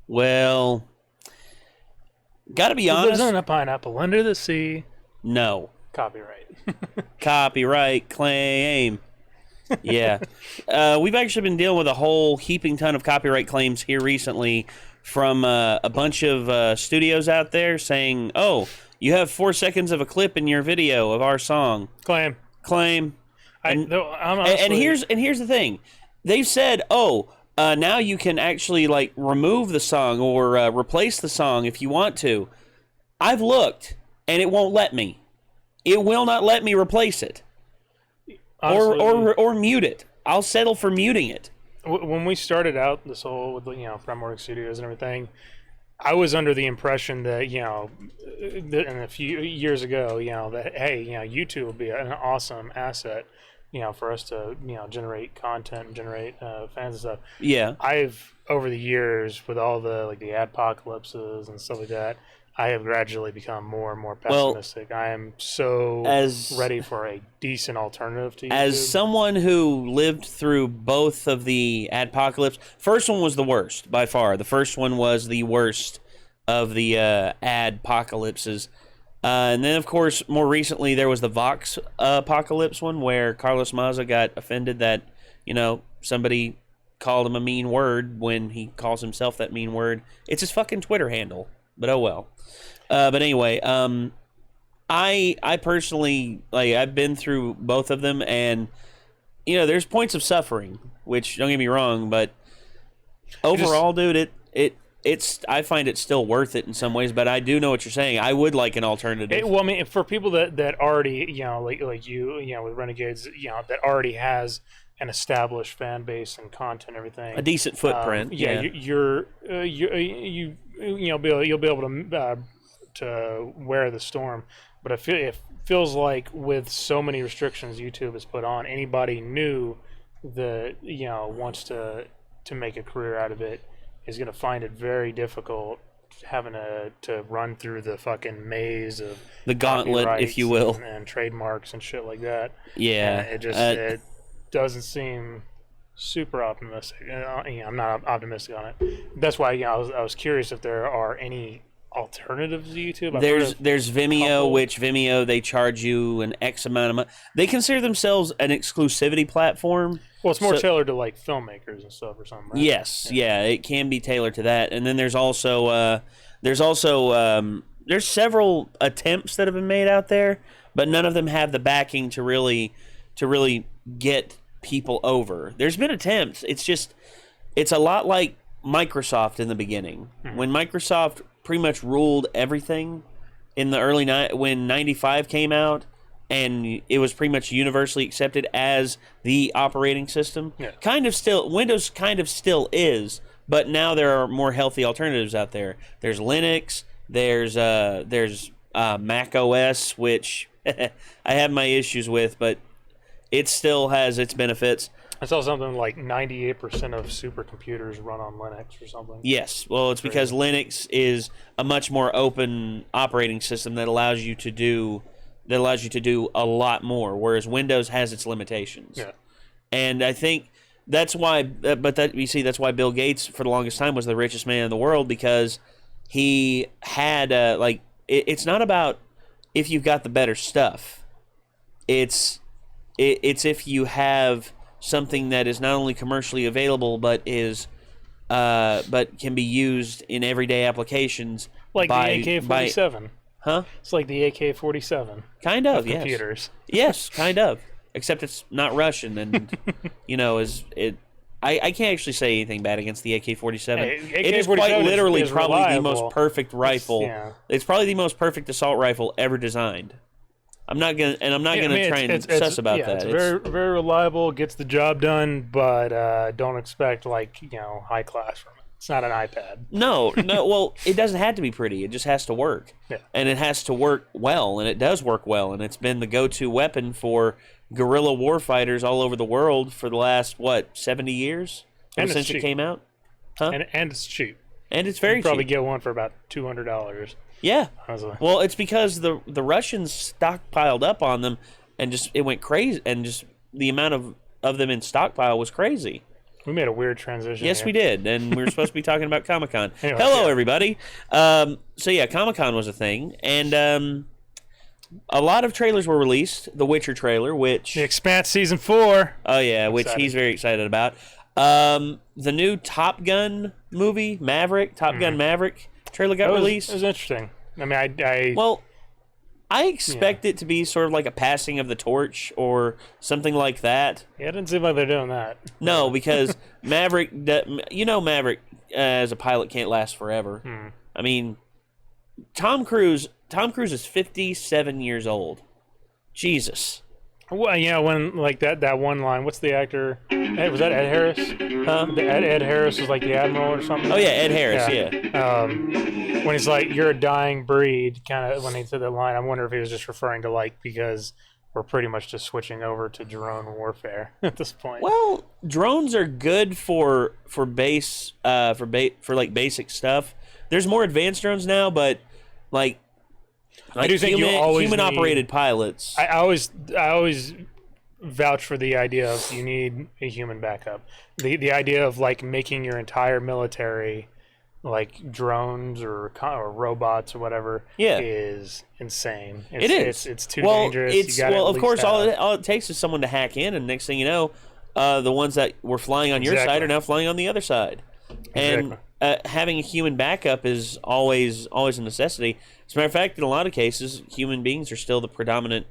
Well, gotta be Who lives honest. on a pineapple under the sea? No. Copyright. Copyright claim. Yeah. We've actually been dealing with a whole heaping ton of copyright claims here recently from a bunch of studios out there saying, oh, you have 4 seconds of a clip in your video of our song. Claim. Claim. And, I'm honestly, and here's the thing. They've said, oh, now you can actually like remove the song or replace the song if you want to. I've looked, and it won't let me. It will not let me replace it. honestly, Or mute it. I'll settle for muting it. when we started out this whole with Primordic Studios and everything, I was under the impression that in a few years ago, that hey, YouTube would be an awesome asset, for us to generate content and generate fans and stuff. Yeah. I've over the years with all the the adpocalypses and stuff like that, I have gradually become more and more pessimistic. I am so ready for a decent alternative to YouTube. As someone who lived through both of the adpocalypse, first one was the worst by far. The first one was the worst of the adpocalypses. And then, of course, more recently, there was the Vox apocalypse one where Carlos Maza got offended that, somebody called him a mean word when he calls himself that mean word. It's his fucking Twitter handle, but oh well. But anyway, I personally, I've been through both of them, and, there's points of suffering, which, don't get me wrong, but overall, dude, I find it still worth it in some ways, but I do know what you're saying. I would like an alternative. Well, I mean, for people that already, like you, with Renegades, that already has an established fan base and content and everything, A decent footprint. you'll be able to wear the storm. But it feels like with so many restrictions YouTube has put on, anybody new that wants to make a career out of it is going to find it very difficult having to run through the fucking maze of the gauntlet, if you will, and trademarks and shit like that. Yeah, and it doesn't seem super optimistic. I'm not optimistic on it. That's why I was curious if there are any alternatives to YouTube. There's Vimeo, which Vimeo they charge you an X amount of money. They consider themselves an exclusivity platform. Well, it's more tailored to like filmmakers and stuff or something, right? Yes, yeah, it can be tailored to that. And then there's several attempts that have been made out there, but none of them have the backing to really get people over. There's been attempts. It's a lot like Microsoft in the beginning. Mm-hmm. When Microsoft pretty much ruled everything in the early when 95 came out, and it was pretty much universally accepted as the operating system. Yeah. Windows kind of still is, but now there are more healthy alternatives out there. There's Linux, there's Mac OS, which I have my issues with, but it still has its benefits. I saw something like 98% of supercomputers run on Linux or something. Yes, well, it's because Linux is a much more open operating system that allows you to do a lot more, whereas Windows has its limitations. Yeah. And I think that's why, that's why Bill Gates for the longest time was the richest man in the world, because he had it's not about if you've got the better stuff. It's if you have something that is not only commercially available but can be used in everyday applications, like the AK-47. Huh? It's like the AK-47. Kind of, yes. Computers. Yes, kind of. Except it's not Russian, and I can't actually say anything bad against the AK-47. It is quite literally probably reliable. The most perfect rifle. It's probably the most perfect assault rifle ever designed. I'm not gonna try and suss about that. It's very, very reliable, gets the job done, but don't expect high class from it. It's not an iPad. No. Well, it doesn't have to be pretty. It just has to work. Yeah. And it has to work well, and it does work well, and it's been the go-to weapon for guerrilla warfighters all over the world for the last 70 years since it came out. Huh? And it's cheap. And it's very cheap. You probably get one for about $200. Yeah. Well, it's because the Russians stockpiled up on them, and it went crazy, and just the amount of them in stockpile was crazy. We made a weird transition. Yes, here. we did, and we were supposed to be talking about Comic-Con. Anyway, Hello, yeah. everybody. So yeah, Comic-Con was a thing, and a lot of trailers were released. The Witcher trailer, which The Expanse season 4. oh yeah, which Excited. he's very excited about. The new Top Gun movie, Maverick, Top Gun Maverick trailer got released. It was interesting. I mean, I Well, I expect it to be sort of like a passing of the torch or something like that. yeah, it didn't seem like they're doing that. No, because Maverick, Maverick as a pilot can't last forever. I mean, Tom Cruise is 57 years old. Jesus. Well, yeah, when like that one line. What's the actor? Was that Ed Harris? Huh? Ed Harris was like the admiral or something. Oh yeah, Ed Harris. Yeah. When he's like, "You're a dying breed," kind of when he said that line, I wonder if he was just referring to like because we're pretty much just switching over to drone warfare at this point. Well, drones are good for base for like basic stuff. There's more advanced drones now, but like I do think you always human need- operated pilots. I always vouch for the idea of you need a human backup. The idea of like making your entire military like drones or robots or whatever is insane. It is. It's too dangerous. You gotta of at course, least have- all it takes is someone to hack in, and next thing you know, the ones that were flying on your side are now flying on the other side. And having a human backup is always a necessity. As a matter of fact, in a lot of cases, human beings are still the predominant.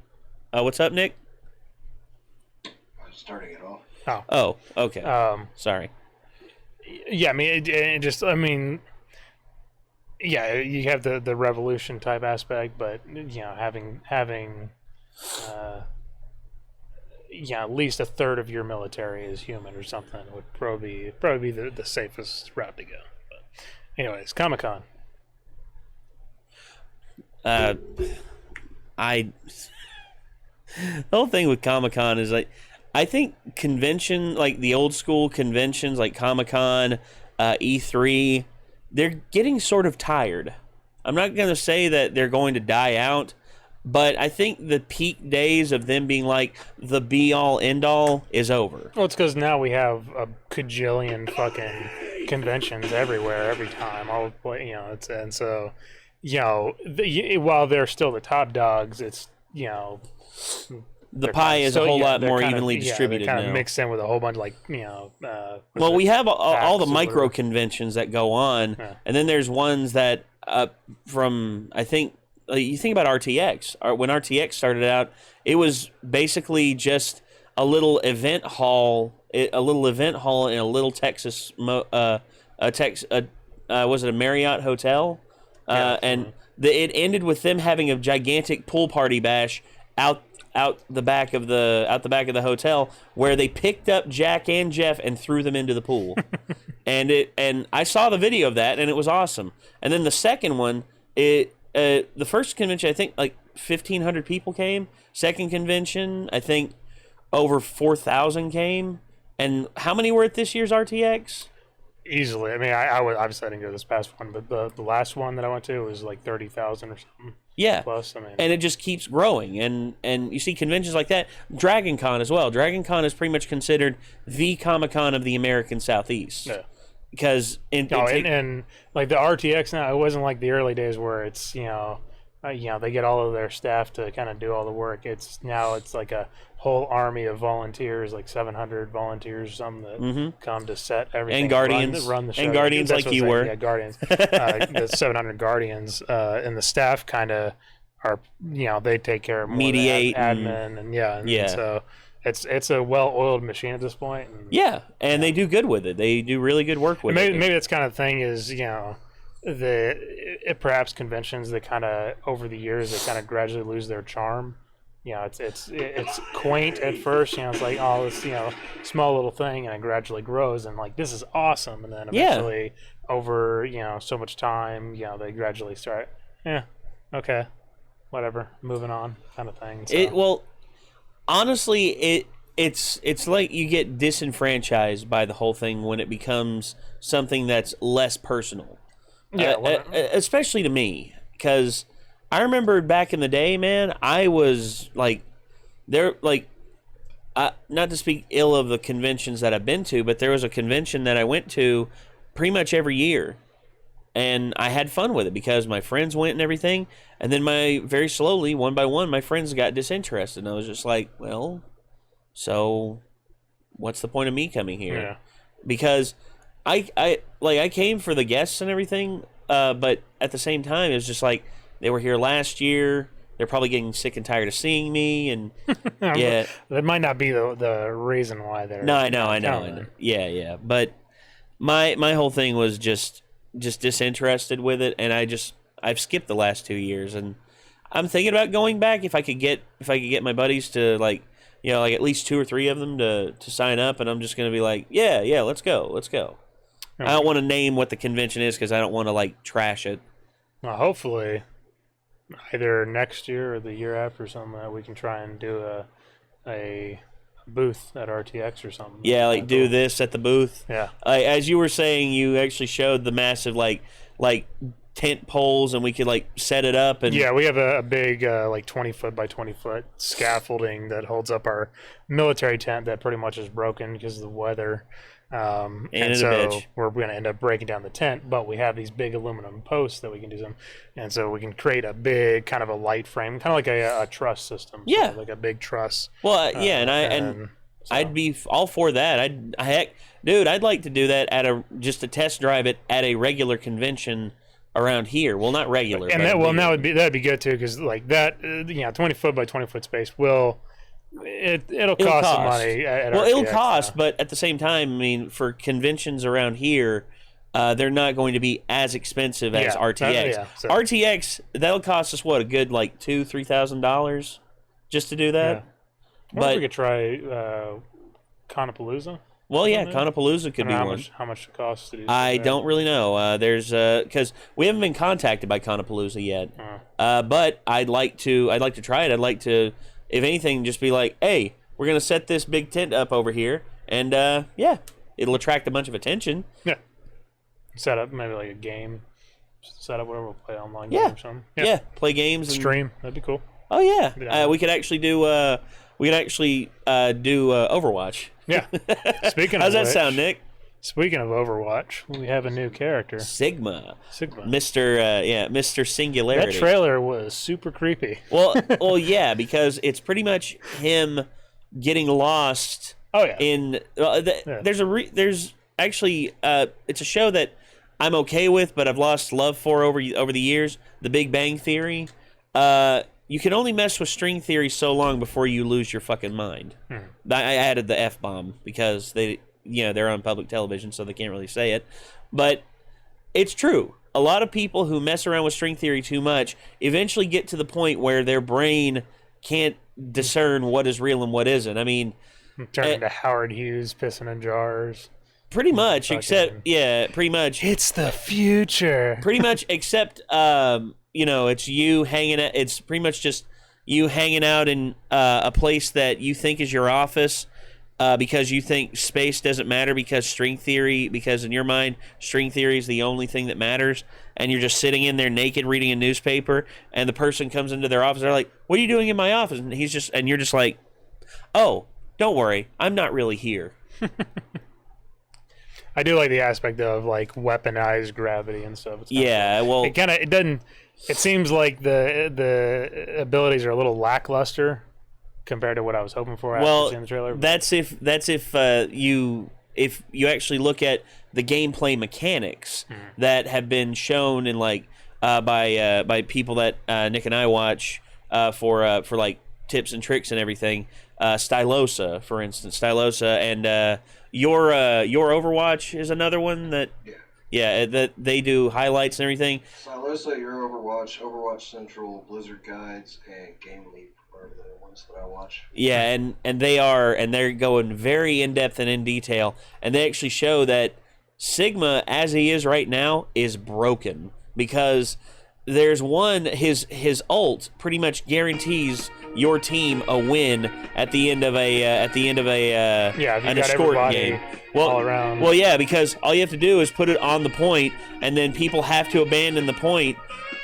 What's up, Nick? I'm starting it off. Oh, okay. Sorry. Yeah, I mean, yeah, you have the revolution type aspect, but having at least a third of your military is human or something would probably be the safest route to go. But anyways, Comic-Con. The whole thing with Comic-Con is like, I think convention, like the old school conventions like Comic-Con, E3, they're getting sort of tired. I'm not going to say that they're going to die out, but I think the peak days of them being like the be-all, end-all is over. Well, it's because now we have a cajillion fucking conventions everywhere, every time. While they're still the top dogs, it's The pie is a whole lot more evenly distributed kind now. of mixed in with a whole bunch of Well, we have all the PAX or micro whatever. conventions that go on, Yeah. and then there's ones that from I think you think about RTX. When RTX started out, it was basically just a little event hall, in a little Texas, was it a Marriott hotel? And it ended with them having a gigantic pool party bash out the back of the hotel, where they picked up Jack and Jeff and threw them into the pool. and I saw the video of that, and it was awesome. And then the second one, the first convention, I think like 1,500 people came. Second convention, I think over 4,000 came. And how many were at this year's RTX? Easily. I mean, I obviously I didn't go to this past one, but the last one that I went to was like 30,000 or something. Yeah. Plus, I mean, And it just keeps growing. And you see conventions like that. Dragon Con as well. Dragon Con is pretty much considered the Comic-Con of the American Southeast. yeah. Because and like the RTX now, it wasn't like the early days where it's they get all of their staff to kind of do all the work. It's like a whole army of volunteers, like 700 volunteers or something that come to set everything And Guardians. run the show. And Guardians That's like what you I'm saying. were. Yeah, Guardians. The 700 Guardians and the staff kind of are they take care of more Mediate of the admin and so it's a well-oiled machine at this point. And, yeah, and they do good with it. They do really good work with it. Maybe that's kind of thing is perhaps conventions that kind of over the years they kind of gradually lose their charm. It's quaint at first. It's like, oh, this small little thing, and it gradually grows, and like this is awesome, and then eventually over so much time, they gradually start, okay, whatever, moving on, kind of thing. So. Honestly, it's like you get disenfranchised by the whole thing when it becomes something that's less personal. Yeah, especially to me, because I remember back in the day, man, I was like, not to speak ill of the conventions that I've been to, but there was a convention that I went to pretty much every year. And I had fun with it because my friends went and everything. And then very slowly, one by one, my friends got disinterested. And I was just like, well, so what's the point of me coming here? Yeah. Because I came for the guests and everything, but at the same time, it was just like they were here last year. They're probably getting sick and tired of seeing me, and yeah, that might not be the reason why they're. No, I know. Yeah. But my whole thing was just disinterested with it, and I've skipped the last 2 years, and I'm thinking about going back if I could get my buddies to like at least 2 or 3 of them to sign up, and I'm just gonna be like, yeah, let's go. Okay. I don't want to name what the convention is because I don't want to like trash it. Well, hopefully, either next year or the year after, something that we can try and do a booth at RTX or something. Yeah, like do this at the booth. Yeah. As you were saying, you actually showed the massive like tent poles, and we could like set it up. And yeah, we have a big like 20-foot by 20-foot scaffolding that holds up our military tent that pretty much is broken because of the weather. And so we're going to end up breaking down the tent, but we have these big aluminum posts that we can do them, and so we can create a big kind of a light frame, kind of like a truss system. Yeah, so like a big truss. Well, yeah, I'd be all for that. I'd like to do that at just to test drive it at a regular convention around here. Well, not regular, and that'd be good too, because like that 20-foot by 20-foot space it'll cost some money. It'll cost, but at the same time, I mean, for conventions around here, they're not going to be as expensive as RTX. RTX, that'll cost us a good like $2,000-$3,000 just to do that. Yeah. But we could try Conapalooza. Well, yeah, Conapalooza could be one. How much it costs to do? I don't really know. There's because we haven't been contacted by Conapalooza yet. But I'd like to try it. I'd like to, if anything, just be like, hey, we're gonna set this big tent up over here, and it'll attract a bunch of attention. Yeah. Set up maybe like a game. Set up whatever, we'll play online game or something. Yeah, play games and stream. That'd be cool. Oh yeah, we could actually do Overwatch. Yeah. Speaking of how's that sound, Nick? Speaking of Overwatch, we have a new character. Sigma. Mr. Singularity. That trailer was super creepy. Well, yeah, because it's pretty much him getting lost. Oh yeah. There's actually it's a show that I'm okay with, but I've lost love for over the years. The Big Bang Theory. You can only mess with string theory so long before you lose your fucking mind. I added the F-bomb because they're on public television, so they can't really say it. But it's true. A lot of people who mess around with string theory too much eventually get to the point where their brain can't discern what is real and what isn't. I mean, turn into Howard Hughes pissing in jars. Pretty much, pretty much. It's the future. Pretty much, except it's you hanging out. It's pretty much just you hanging out in a place that you think is your office because you think space doesn't matter because in your mind, string theory is the only thing that matters. And you're just sitting in there naked reading a newspaper, and the person comes into their office. They're like, "What are you doing in my office?" And you're just like, "Oh, don't worry, I'm not really here." I do like the aspect of like weaponized gravity and stuff. It seems like the abilities are a little lackluster compared to what I was hoping for after seeing the trailer. That's if you actually look at the gameplay mechanics that have been shown in like by people that Nick and I watch for like tips and tricks and everything. Stylosa, for instance, and your Overwatch is another one that that they do highlights and everything. Stylosa, your Overwatch Central, Blizzard Guides, and Game Leap are the ones that I watch. Yeah, and they're going very in depth and in detail, and they actually show that Sigma, as he is right now, is broken because there's his ult pretty much guarantees your team a win at the end of an escort game. All around. Well, yeah, because all you have to do is put it on the point, and then people have to abandon the point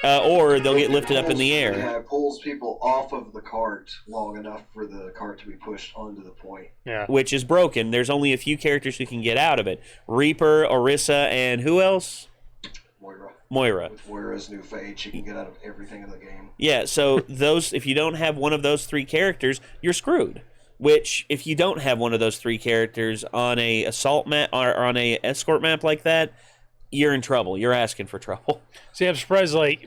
or they'll get lifted up in the Yeah, air. it pulls people off of the cart long enough for the cart to be pushed onto the point. Yeah. Which is broken. There's only a few characters who can get out of it. Reaper, Orisa, and who else? Moira. With Moira's new fade, she can get out of everything in the game. Yeah, so those, if you don't have one of those three characters, you're screwed. Which, if you don't have one of those three characters on a assault map or on a escort map like that, you're in trouble. You're asking for trouble. See, I'm surprised, like,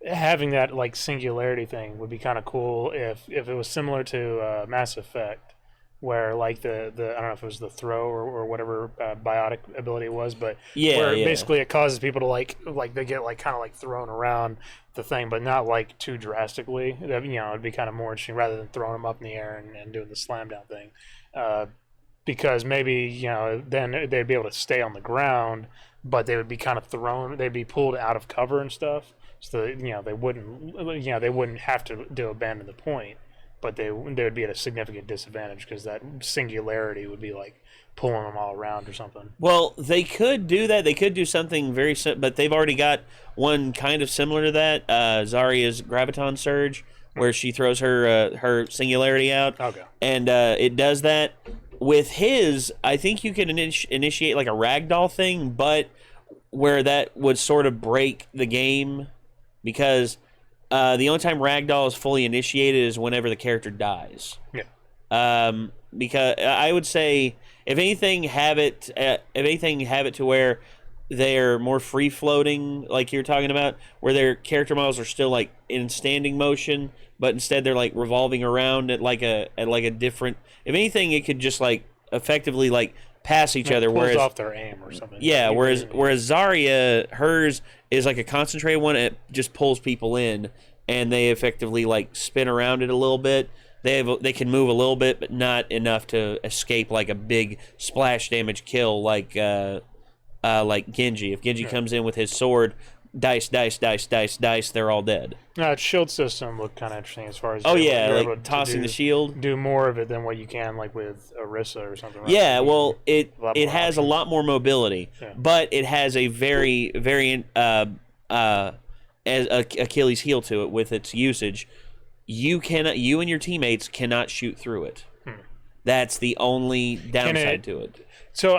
having that, like, singularity thing would be kind of cool if it was similar to Mass Effect, where, like, the I don't know if it was the throw or whatever biotic ability it was, but where basically it causes people to, like they get, like, kind of, like, thrown around the thing, but not, like, too drastically. It'd be kind of more interesting rather than throwing them up in the air and doing the slam down thing. Because maybe, then they'd be able to stay on the ground, but they would be kind of they'd be pulled out of cover and stuff. So, they wouldn't have to abandon the point, but they would be at a significant disadvantage because that singularity would be like pulling them all around or something. Well, they could do that. They could do something very but they've already got one kind of similar to that, Zarya's Graviton Surge, where she throws her singularity out. Okay. And it does that. With his, I think you can initiate like a ragdoll thing, but where that would sort of break the game, because the only time ragdoll is fully initiated is whenever the character dies. Yeah. Because I would say, if anything, have it to where they're more free floating, like you're talking about, where their character models are still like in standing motion, but instead they're like revolving around at like a different. If anything, it could just like effectively like pass each other. Pulls whereas off their aim or something. Yeah. Whereas Zarya, hers is like a concentrated one. It just pulls people in, and they effectively like spin around it a little bit. They can move a little bit, but not enough to escape like a big splash damage kill like Genji. If Genji comes in with his sword, dice, they're all dead. Its shield system looked kind of interesting as far as like tossing the shield. Do more of it than what you can like with Orisa or something. Right? Yeah, well, it has options. a lot more mobility, but it has a very as Achilles heel to it with its usage. You and your teammates cannot shoot through it. That's the only downside to it. So,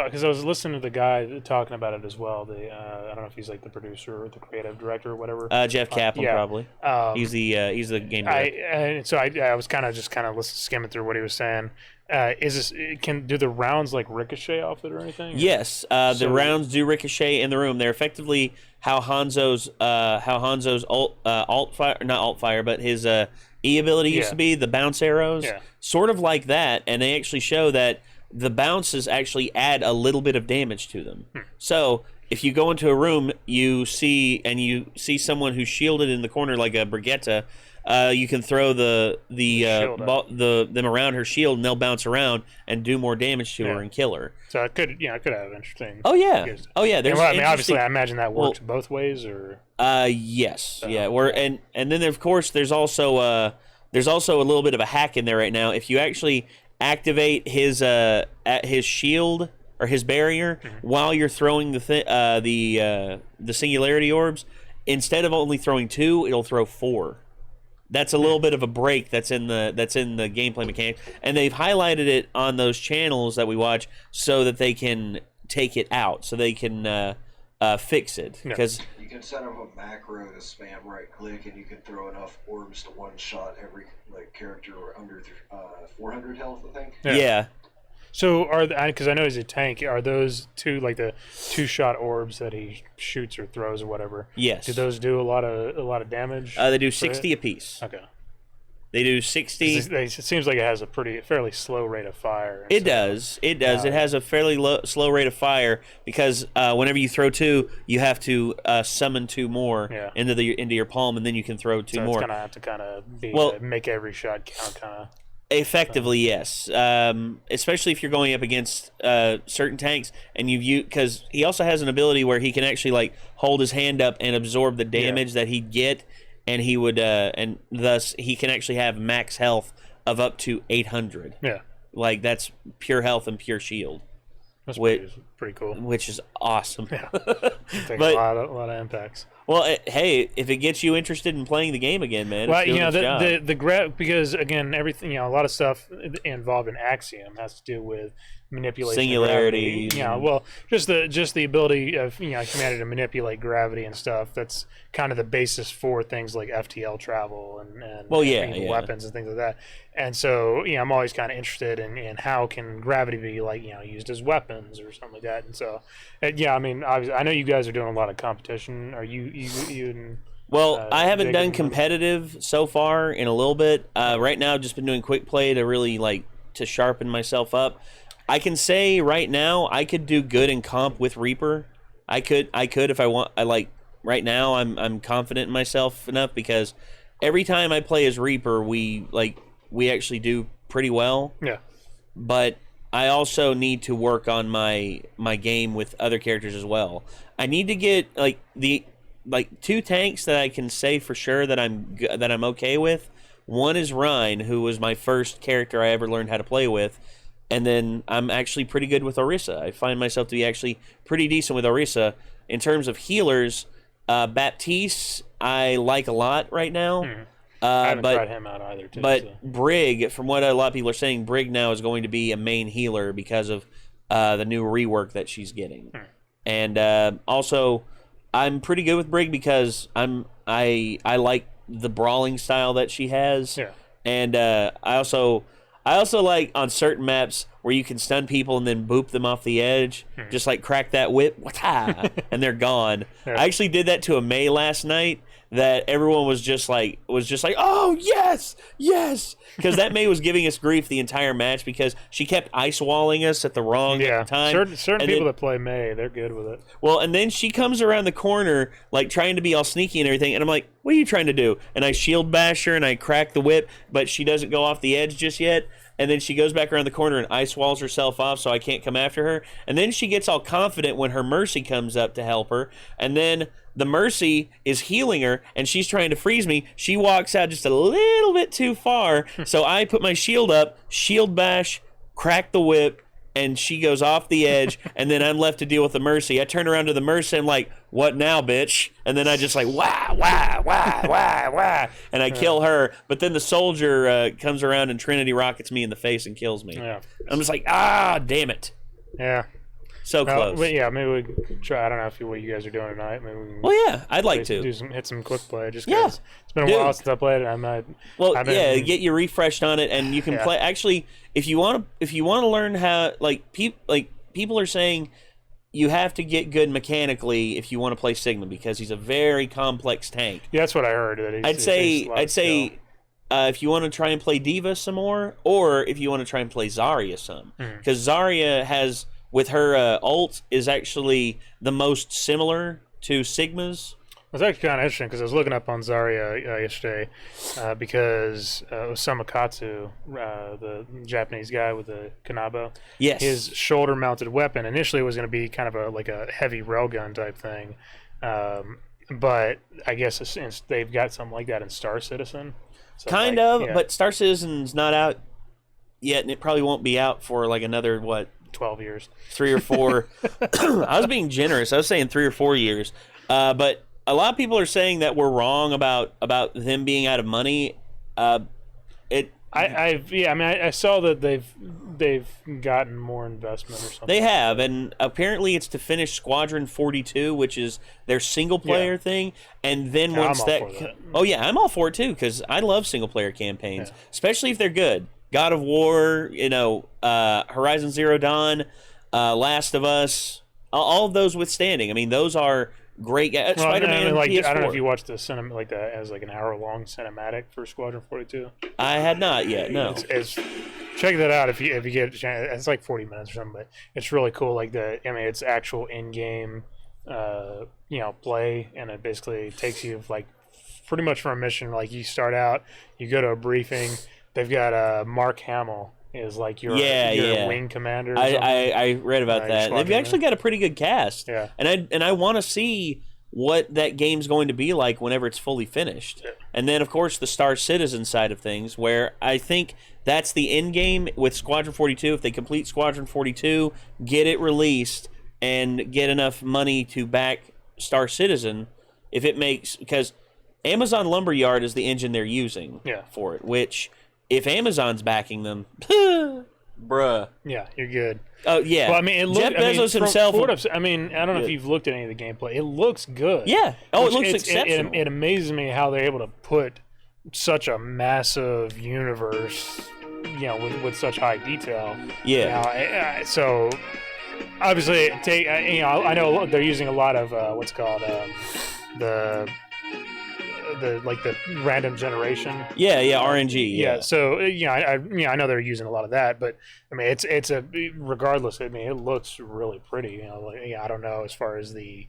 because I was listening to the guy talking about it as well. I don't know if he's like the producer or the creative director or whatever. Jeff Kaplan, probably. He's the game director. I was kind of skimming through what he was saying. Do the rounds like ricochet off it or anything? Yes, the rounds do ricochet in the room. They're effectively how Hanzo's alt fire, but his E ability used to be, the bounce arrows, sort of like that. And they actually show that the bounces actually add a little bit of damage to them. So if you go into a room, you see someone who's shielded in the corner like a Brigitte. You can throw them around her shield, and they'll bounce around and do more damage to her and kill her. So it could have interesting. Oh yeah. There's obviously, I imagine that works both ways, or. Yes. And then of course there's also a little bit of a hack in there right now. If you actually activate his shield or his barrier while you're throwing the singularity orbs, instead of only throwing 2, it'll throw 4. That's a little bit of a break that's in the gameplay mechanic, and they've highlighted it on those channels that we watch so that they can take it out, so they can fix it. Because you can set up a macro to spam right click, and you can throw enough orbs to one shot every character under 400 health, I think. Yeah. So because I know he's a tank, are those two like the 2-shot orbs that he shoots or throws or whatever? Yes. Do those do a lot of damage? They do 60 apiece. Okay. They do 60. It seems like it has a fairly slow rate of fire. It does. It has a fairly slow rate of fire because whenever you throw 2, you have to summon 2 more into your palm, and then you can throw 2 more. It's gonna have to kind of make every shot count, kind of. Effectively, yes. Especially if you're going up against certain tanks, and because he also has an ability where he can actually like hold his hand up and absorb the damage that he'd get, and he would, and thus he can actually have max health of up to 800. Yeah, like that's pure health and pure shield. That's pretty cool. which is awesome. Yeah, take But- a lot of impacts. Well, hey, if it gets you interested in playing the game again, man, Well, it's doing its job. because again, everything, a lot of stuff involved in Axiom has to do with manipulation, Singularity, of gravity. Well, just the ability of humanity to manipulate gravity and stuff. That's kind of the basis for things like FTL travel and weapons and things like that. And so, I'm always kind of interested in how can gravity be used as weapons or something like that. And so, obviously, I know you guys are doing a lot of competition. Are you Well, I haven't Jacob done and- competitive so far in a little bit. Right now, I've just been doing quick play to really to sharpen myself up. I can say right now I could do good in comp with Reaper. I could if I want. Right now I'm confident in myself enough because every time I play as Reaper, we actually do pretty well. Yeah. But I also need to work on my game with other characters as well. I need to get two tanks that I can say for sure that I'm okay with. One is Rhine, who was my first character I ever learned how to play with, and then I'm actually pretty good with Orisa. I find myself to be actually pretty decent with Orisa. In terms of healers, Baptiste I like a lot right now. I haven't tried him out either. But Brig, from what a lot of people are saying, Brig now is going to be a main healer because of the new rework that she's getting. And also, I'm pretty good with Brig because I like the brawling style that she has. Yeah. And I also like on certain maps where you can stun people and then boop them off the edge, just crack that whip, and they're gone. Yeah. I actually did that to a Mei last night. That everyone was just like, oh yes, because that Mei was giving us grief the entire match because she kept ice walling us at the wrong time. Certain people that play Mei, they're good with it. Well, and then she comes around the corner trying to be all sneaky and everything, and I'm like, what are you trying to do? And I shield bash her and I crack the whip, but she doesn't go off the edge just yet. And then she goes back around the corner and ice walls herself off so I can't come after her. And then she gets all confident when her Mercy comes up to help her. And then the Mercy is healing her and she's trying to freeze me. She walks out just a little bit too far. So I put my shield up, shield bash, crack the whip, and she goes off the edge. And then I'm left to deal with the Mercy. I turn around to the Mercy and I'm like, what now, bitch? And then I just wah, wah, wah, wah, wah. And I kill her. But then the soldier comes around and Trinity rockets me in the face and kills me. Yeah. I'm just damn it. Yeah. So close. But yeah, maybe we can try. I don't know what you guys are doing tonight. Maybe we can Well, yeah, I'd like to. hit some quick play. Just Yeah. 'cause it's been a while since I played it. I might. Get you refreshed on it, and you can play. Actually, if you want to learn how, people are saying, you have to get good mechanically if you want to play Sigma because he's a very complex tank. Yeah, that's what I heard. That I'd say if you want to try and play Diva some more, or if you want to try and play Zarya some, because Zarya has, with her ult, is actually the most similar to Sigma's. It's actually kind of interesting because I was looking up on Zarya yesterday because Osamu Katsu, the Japanese guy with the Kanabo, Yes. his shoulder-mounted weapon initially was going to be kind of a heavy railgun type thing, but I guess they've got something like that in Star Citizen. So But Star Citizen's not out yet, and it probably won't be out for another 12 years, 3 or 4. I was being generous. I was saying 3 or 4 years, but a lot of people are saying that we're wrong about them being out of money. I saw that they've gotten more investment or something. They have, and apparently it's to finish Squadron 42, which is their single player thing. And then once I'm all for that. oh yeah, I'm all for it too because I love single player campaigns, especially if they're good. God of War, Horizon Zero Dawn, Last of Us, all of those withstanding. I mean, those are great. Spider-Man, PS4. I don't know if you watched the as an hour-long cinematic for Squadron 42. I had not yet. No. Check that out if you get a chance. It's like 40 minutes or something, but it's really cool. It's actual in-game, play, and it basically takes you pretty much from a mission. You start out, you go to a briefing. They've got Mark Hamill is your wing commander. Or I read about that. They've actually got a pretty good cast. Yeah. And I want to see what that game's going to be like whenever it's fully finished. Yeah. And then of course the Star Citizen side of things, where I think that's the end game with Squadron 42. If they complete Squadron 42, get it released, and get enough money to back Star Citizen, if it makes, because Amazon Lumberyard is the engine they're using for it, which if Amazon's backing them, bruh. Yeah, you're good. Oh yeah. Well, I mean, Jeff Bezos himself. I mean, I don't know if you've looked at any of the gameplay. It looks good. Yeah. Oh, it Which looks exceptional. It amazes me how they're able to put such a massive universe, with such high detail. Yeah. So obviously, I know they're using a lot of what's called the random generation. Yeah, RNG. Yeah. So I know they're using a lot of that, but I mean, it's a regardless. I mean, it looks really pretty. I don't know as far as the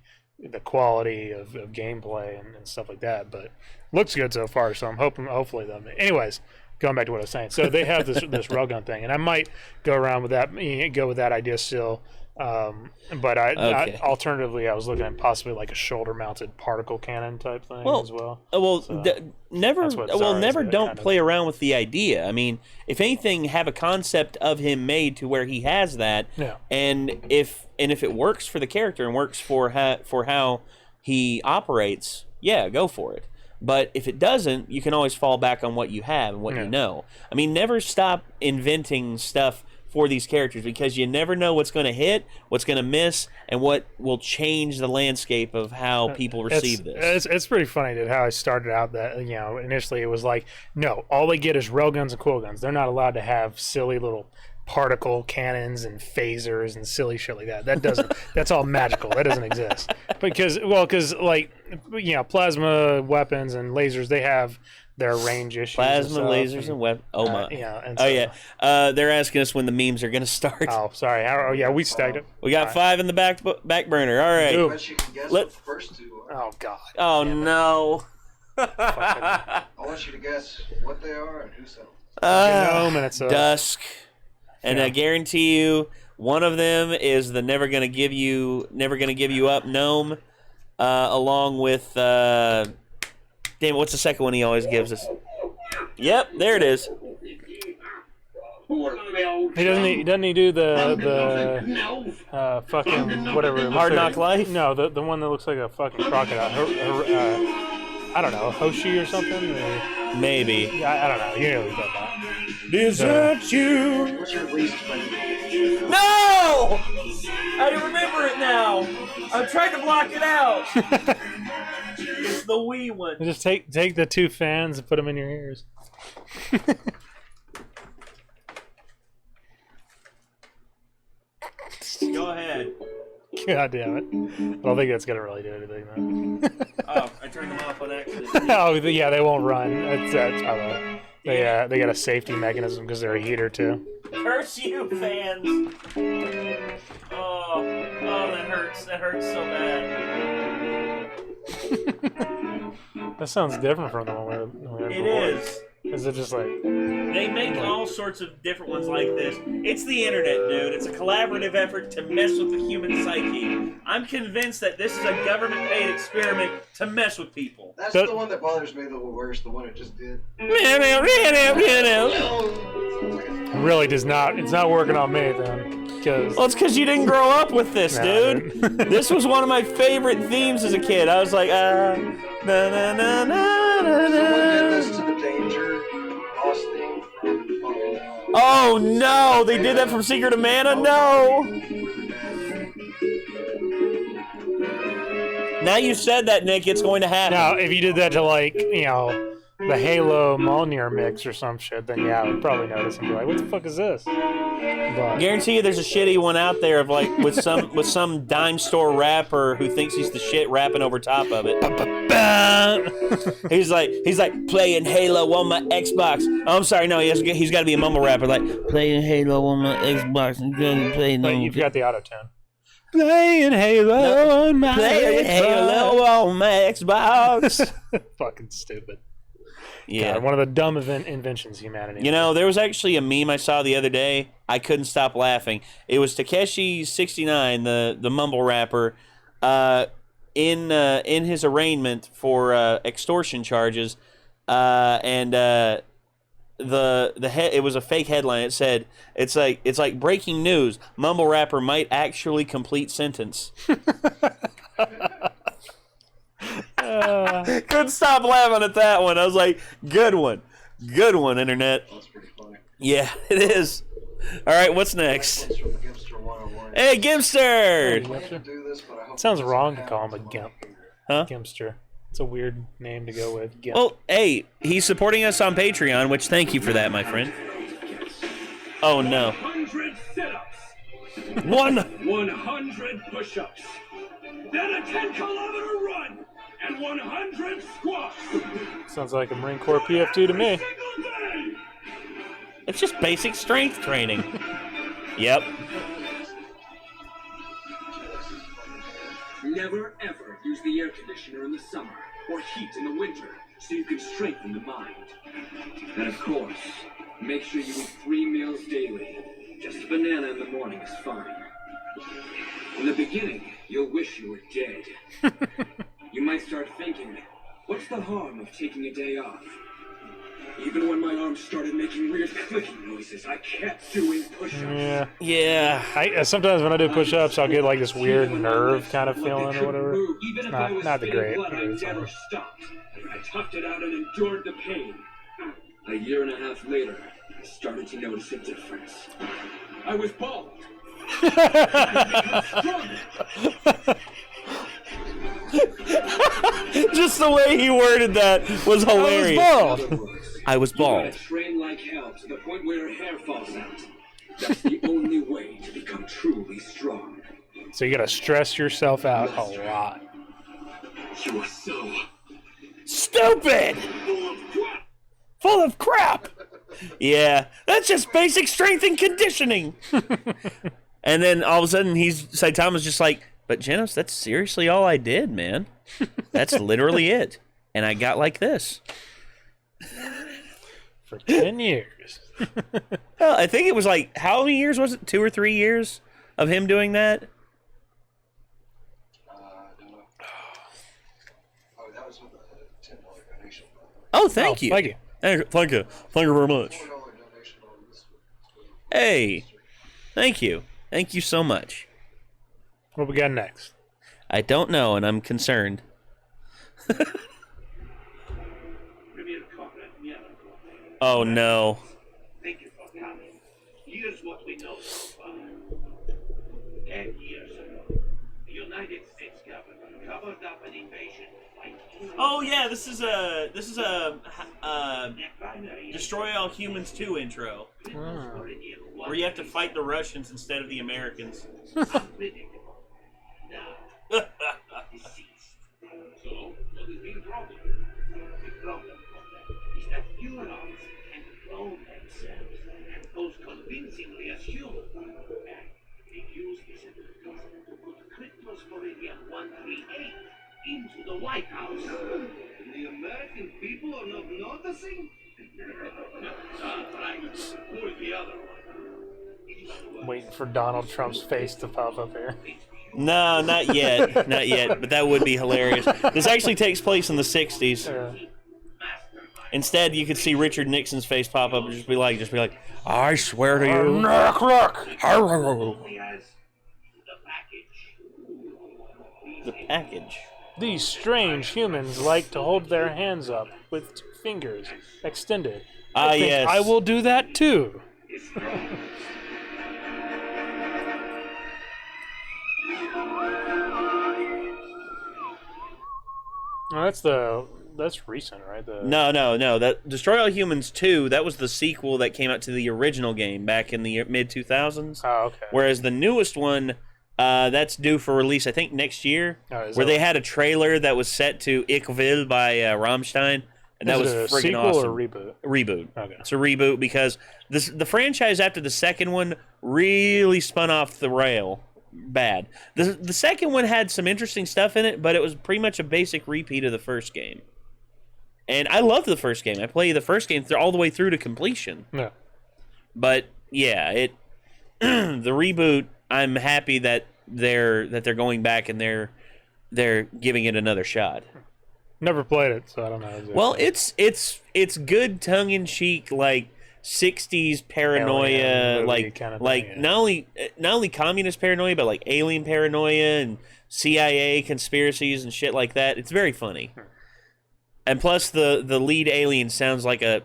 quality of gameplay and stuff like that, but looks good so far. So I'm hopefully them. Anyways, going back to what I was saying. So they have this railgun thing, and I might go with that idea still. But alternatively, I was looking at possibly like a shoulder-mounted particle cannon type thing as well. Never don't play around with the idea. I mean, if anything, have a concept of him made to where he has that. Yeah. And if it works for the character and works for how he operates, yeah, go for it. But if it doesn't, you can always fall back on what you have and what you know. I mean, never stop inventing stuff for these characters, because you never know what's going to hit, what's going to miss, and what will change the landscape of how people receive this. It's pretty funny, dude, how I started out that, initially it was like, no, all they get is railguns and quill guns. They're not allowed to have silly little particle cannons and phasers and silly shit like that. That doesn't. That's all magical. That doesn't exist. Because plasma weapons and lasers, they have their range issues. Plasma, lasers, and weapons. Oh my. They're asking us when the memes are going to start. Oh, sorry. We stacked it. We got 5 in the back burner. All right. The first two are. Oh God. Oh no. I want you to guess what they are and who sells. Gnome, and it's Dusk. And I guarantee you, one of them is the never gonna give you up gnome, along with damn it, what's the second one he always gives us? Yep, there it is. He doesn't do the fucking whatever Hard Knock Life? No, the one that looks like a fucking crocodile. I don't know, Hoshi or something. Maybe. Yeah, I don't know. You know what I'm talking about. Desert you. What's your least favorite? No! I remember it now. I'm trying to block it out. It's the Wii one. Just take the 2 fans and put them in your ears. Go ahead. God damn it. I don't think that's going to really do anything, though. Oh, I turned them off on accident. Oh, yeah, they won't run. That's how they got a safety mechanism because they're a heater, too. Curse you, fans. Oh, that hurts. That hurts so bad. That sounds different from the one we had It before. is. Is it just like... They make all sorts of different ones like this. It's the internet, dude. It's a collaborative effort to mess with the human psyche. I'm convinced that this is a government-paid experiment to mess with people. That's the one that bothers me the worst, the one it just did. It really does not... It's not working on me, then. Well, it's because you didn't grow up with this, dude. This was one of my favorite themes as a kid. I was like, na na na na na Someone did na. this to the Danger boss thing from Oh no! They did that from Secret of Mana. No. Now you said that, Nick. It's going to happen. Now, if you did that to, the Halo Mjolnir mix or some shit, then yeah, I would probably notice and be like, what the fuck is this? But Guarantee you there's a shitty one out there of like with some dime store rapper who thinks he's the shit rapping over top of it. He's like playing Halo on my Xbox. Oh, I'm sorry, no, he's got to be a mumble rapper like playing Halo on my Xbox and playing. but you've got the auto-tune. Playing Halo on my Playing Halo on my Xbox. Fucking stupid. Yeah, God, one of the dumb inventions of humanity. There was actually a meme I saw the other day. I couldn't stop laughing. It was Takeshi69, the mumble rapper, in his arraignment for extortion charges, and it was a fake headline. It said it's like breaking news. Mumble rapper might actually complete sentence. Couldn't stop laughing at that one. I was like, good one, internet. That's pretty funny. Yeah, it is. All right, what's next? That's from Gimster 101. Hey, Gimster. I planned to do this, but I hope It sounds it wrong to doesn't call him a happen gimp. to my finger. Huh? Gimster. It's a weird name to go with. Gimp. Well, hey, he's supporting us on Patreon, which thank you for that, my friend. Oh no. 100 sit-ups, 100 push-ups, then a 10-kilometer run, and 100 squats. Sounds like a Marine Corps PF2 to me. Single day. It's just basic strength training. Yep. Never ever use the air conditioner in the summer or heat in the winter so you can strengthen the mind. And of course, make sure you eat 3 meals daily. Just a banana in the morning is fine. In the beginning, you'll wish you were dead. You might start thinking, what's the harm of taking a day off? Even when my arms started making weird clicking noises, I kept doing push-ups. Yeah. Yeah. Sometimes when I do push-ups, I'll get like this weird nerve kind of feeling or whatever. Even if Not- I was not the spitting great, blood, but I it's never alright. stopped. I toughed it out and endured the pain. A year and a half later, I started to notice a difference. I was bald. Stronger. Just the way he worded that was hilarious. bald. In other words, I was you bald. gotta train like hell to the point where your hair falls out. That's the only way to become truly strong. So you gotta stress yourself out a lot. You are so Stupid. full of crap. Full of crap. Yeah, that's just basic strength and conditioning. And then all of a sudden, Saitama's just like, but Genos, that's seriously all I did, man. That's literally it. And I got like this. For 10 years. Well, I think it was like, how many years was it? 2 or 3 years of him doing that? I don't know. Oh, that was with a $10 donation. Oh, thank you. Thank you. Thank you very much. $4 donation on this one. Hey, thank you. Thank you so much. What we got next? I don't know, and I'm concerned. Oh, no. Thank you for coming. Here's what we know so far. 10 years ago, the United States government covered up an invasion by Oh, yeah, this is a Destroy All Humans 2 intro, where you have to fight the Russians instead of the Americans. unpredictable. Now, deceased. So, what is the problem? The problem is that neurons can clone themselves and pose convincingly as human. And they use this ability to put Cryptosporidium 138 into the White House. The American people are not noticing? Right. Who is the other one? Waiting for Donald Trump's face to pop up here. No, not yet. Not yet, but that would be hilarious. This actually takes place in the 60s. Instead, you could see Richard Nixon's face pop up and just be like, I swear to you. Knock, knock. Only as the package. The package. These strange humans like to hold their hands up with fingers extended. Ah, I think yes. I will do that too. Oh, that's recent, right? No. That Destroy All Humans 2, that was the sequel that came out to the original game back in the mid-2000s. Oh, okay. Whereas the newest one, that's due for release, I think, next year. Oh, is where that- they had a trailer that was set to Ich Will by Rammstein. And that was Is it a freaking sequel awesome. or reboot? Reboot. Okay. It's a reboot because the franchise after the second one really spun off the rail bad. The second one had some interesting stuff in it, but it was pretty much a basic repeat of the first game. And I loved the first game. I played the first game all the way through to completion. Yeah. But yeah, it the reboot. I'm happy that they're going back and they're giving it another shot. Never played it, so I don't know. Exactly. Well, it's good tongue in cheek, like 60s paranoia, Alien movie like kinda thing, like yeah. not only communist paranoia, but like alien paranoia and CIA conspiracies and shit like that. It's very funny. And plus, the lead alien sounds like a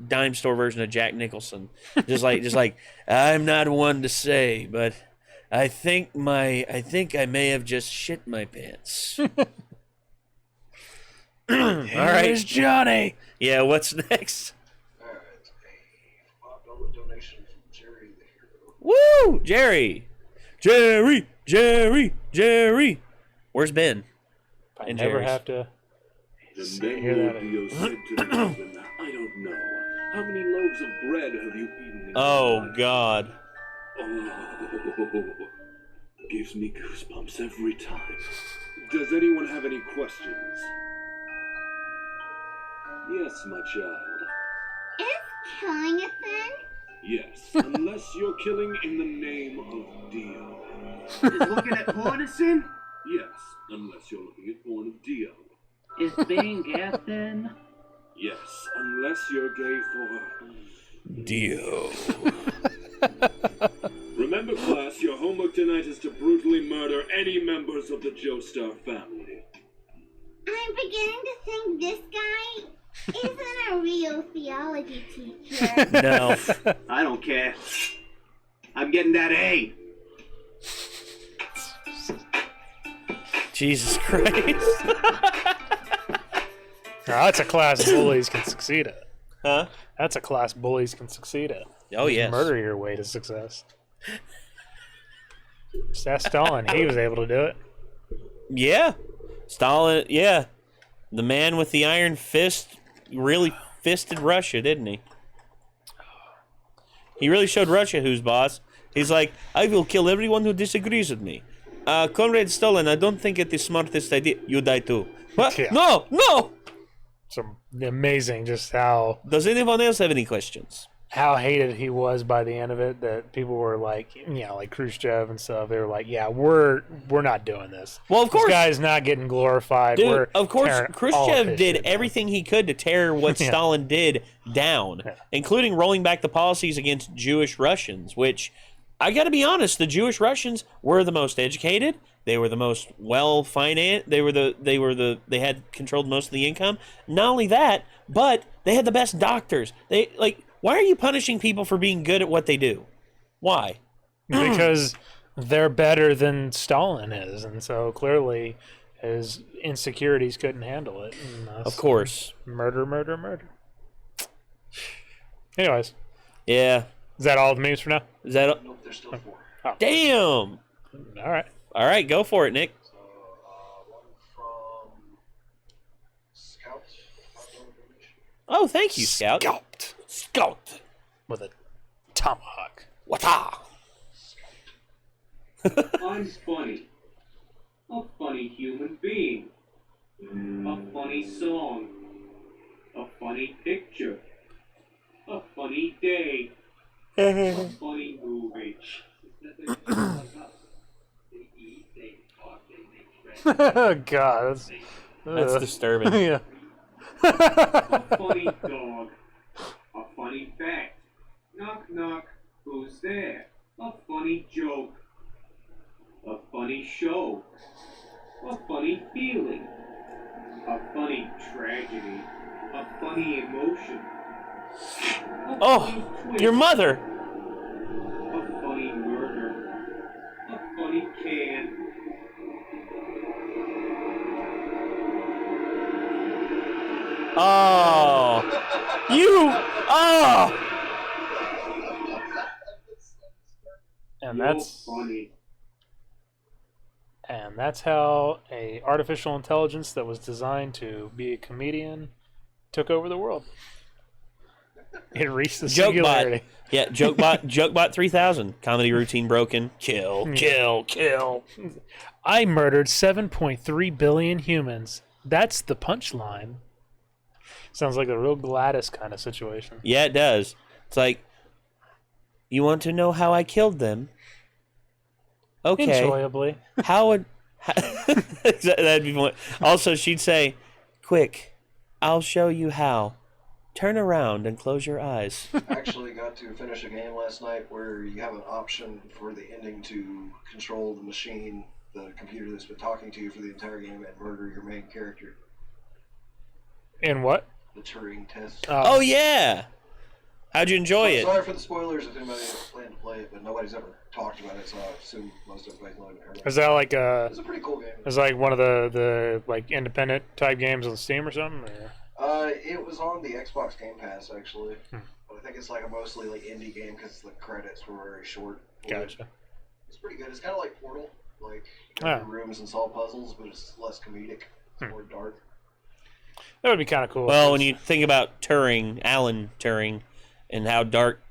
dime store version of Jack Nicholson. Just like I'm not one to say, but I think I may have just shit my pants. All right, Here's Johnny. yeah. What's next? Alright, a $5 donation from Jerry the Hero. Woo, Jerry. Where's Ben? I And never Jerry's. have to. And then Hear Lord that. Dio said to the husband, I don't know. How many loaves of bread have you eaten in Oh your life? God. Oh, gives me goosebumps every time. Does anyone have any questions? Yes, my child. Is killing a thing? Yes, unless you're killing in the name of Dio. Is looking at porn a sin? Yes, unless you're looking at porn of Dio. Is being gay a sin? Yes, unless you're gay for... Dio. Remember, class, your homework tonight is to brutally murder any members of the Joestar family. I'm beginning to think this guy isn't a real theology teacher. No. I don't care. I'm getting that A. Jesus Christ. Now, that's a class bullies can succeed at. Huh? That's a class bullies can succeed at. Oh yes. Murder your way to success. Just ask Stalin. He was able to do it. Yeah. Stalin. Yeah. The man with the iron fist really fisted Russia, didn't he? He really showed Russia who's boss. He's like, I will kill everyone who disagrees with me. Conrad Stalin, I don't think it's the smartest idea. You die too. What? Yeah. No! So amazing just how Does anyone else have any questions? hated he was by the end of it, that people were like, you know, like Khrushchev and stuff, they were like, yeah, we're not doing this. Well, of course. This guy's not getting glorified. Dude, We're of course, tearing all of Khrushchev his did shit down. everything he could to tear what Yeah. Stalin did down, Yeah. including rolling back the policies against Jewish Russians, which, I gotta be honest, the Jewish Russians were the most educated, they were the most well-financed, they had controlled most of the income. Not only that, but they had the best doctors. Why are you punishing people for being good at what they do? Why? Because they're better than Stalin is, and so clearly his insecurities couldn't handle it. And Of course. murder. Anyways, Yeah. is that all the memes for now? Is that... Nope, there's still 4. Damn! All right. All right, go for it, Nick. So, one from Scout. $5 donation. Oh, thank you, Scout. Scout. With a tomahawk. Wata. I'm funny. A funny human being. A funny song. A funny picture. A funny day. A funny movie. They eat, they talk, they make friends. God, That's disturbing. yeah. A funny dog. A funny fact. Knock knock. Who's there? A funny joke. A funny show. A funny feeling. A funny tragedy. A funny emotion. A Oh, funny twist. your mother. A funny murder. A funny can. Oh. Oh. And You're that's funny. and that's how a artificial intelligence that was designed to be a comedian took over the world. It reached the singularity. Jokebot. Yeah, Jokebot 3000. Comedy routine broken. Kill. I murdered 7.3 billion humans. That's the punchline. Sounds like a real Gladys kind of situation. Yeah, it does. It's like, you want to know how I killed them? Okay. Enjoyably. How would... That'd be one. Also, she'd say, Quick, I'll show you how. Turn around and close your eyes. I actually got to finish a game last night where you have an option for the ending to control the machine, the computer that's been talking to you for the entire game, and murder your main character. In what? The Turing test. Oh, yeah. How'd you enjoy it? Sorry for the spoilers if anybody planned to play it, but nobody's ever talked about it, so I assume most everybody's not even heard of it. Is that like It's a pretty cool game. is that like one of the like independent type games on Steam or something? Or? It was on the Xbox Game Pass, actually. But I think it's like a mostly like indie game because the credits were very short. Gotcha. It's pretty good. It's kind of like Portal. Like, you go through rooms and solve puzzles, but it's less comedic. It's more dark. That would be kind of cool. Well, when you think about Turing, Alan Turing, and how dark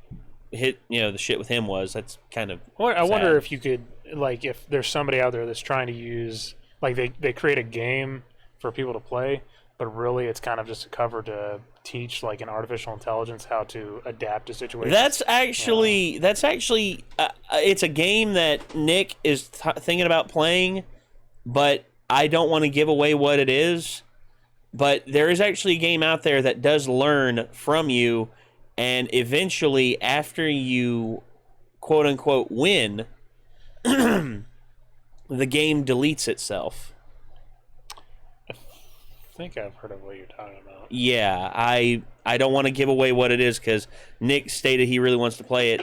the shit with him was, that's kind of I wonder sad. if you could, like, if there's somebody out there that's trying to use, like, they create a game for people to play, but really it's kind of just a cover to teach, like, an artificial intelligence how to adapt to situations. That's actually it's a game that Nick is thinking about playing, but I don't want to give away what it is. But there is actually a game out there that does learn from you, and eventually, after you quote unquote win, the game deletes itself. I think I've heard of what you're talking about. Yeah, I don't want to give away what it is because Nick stated he really wants to play it,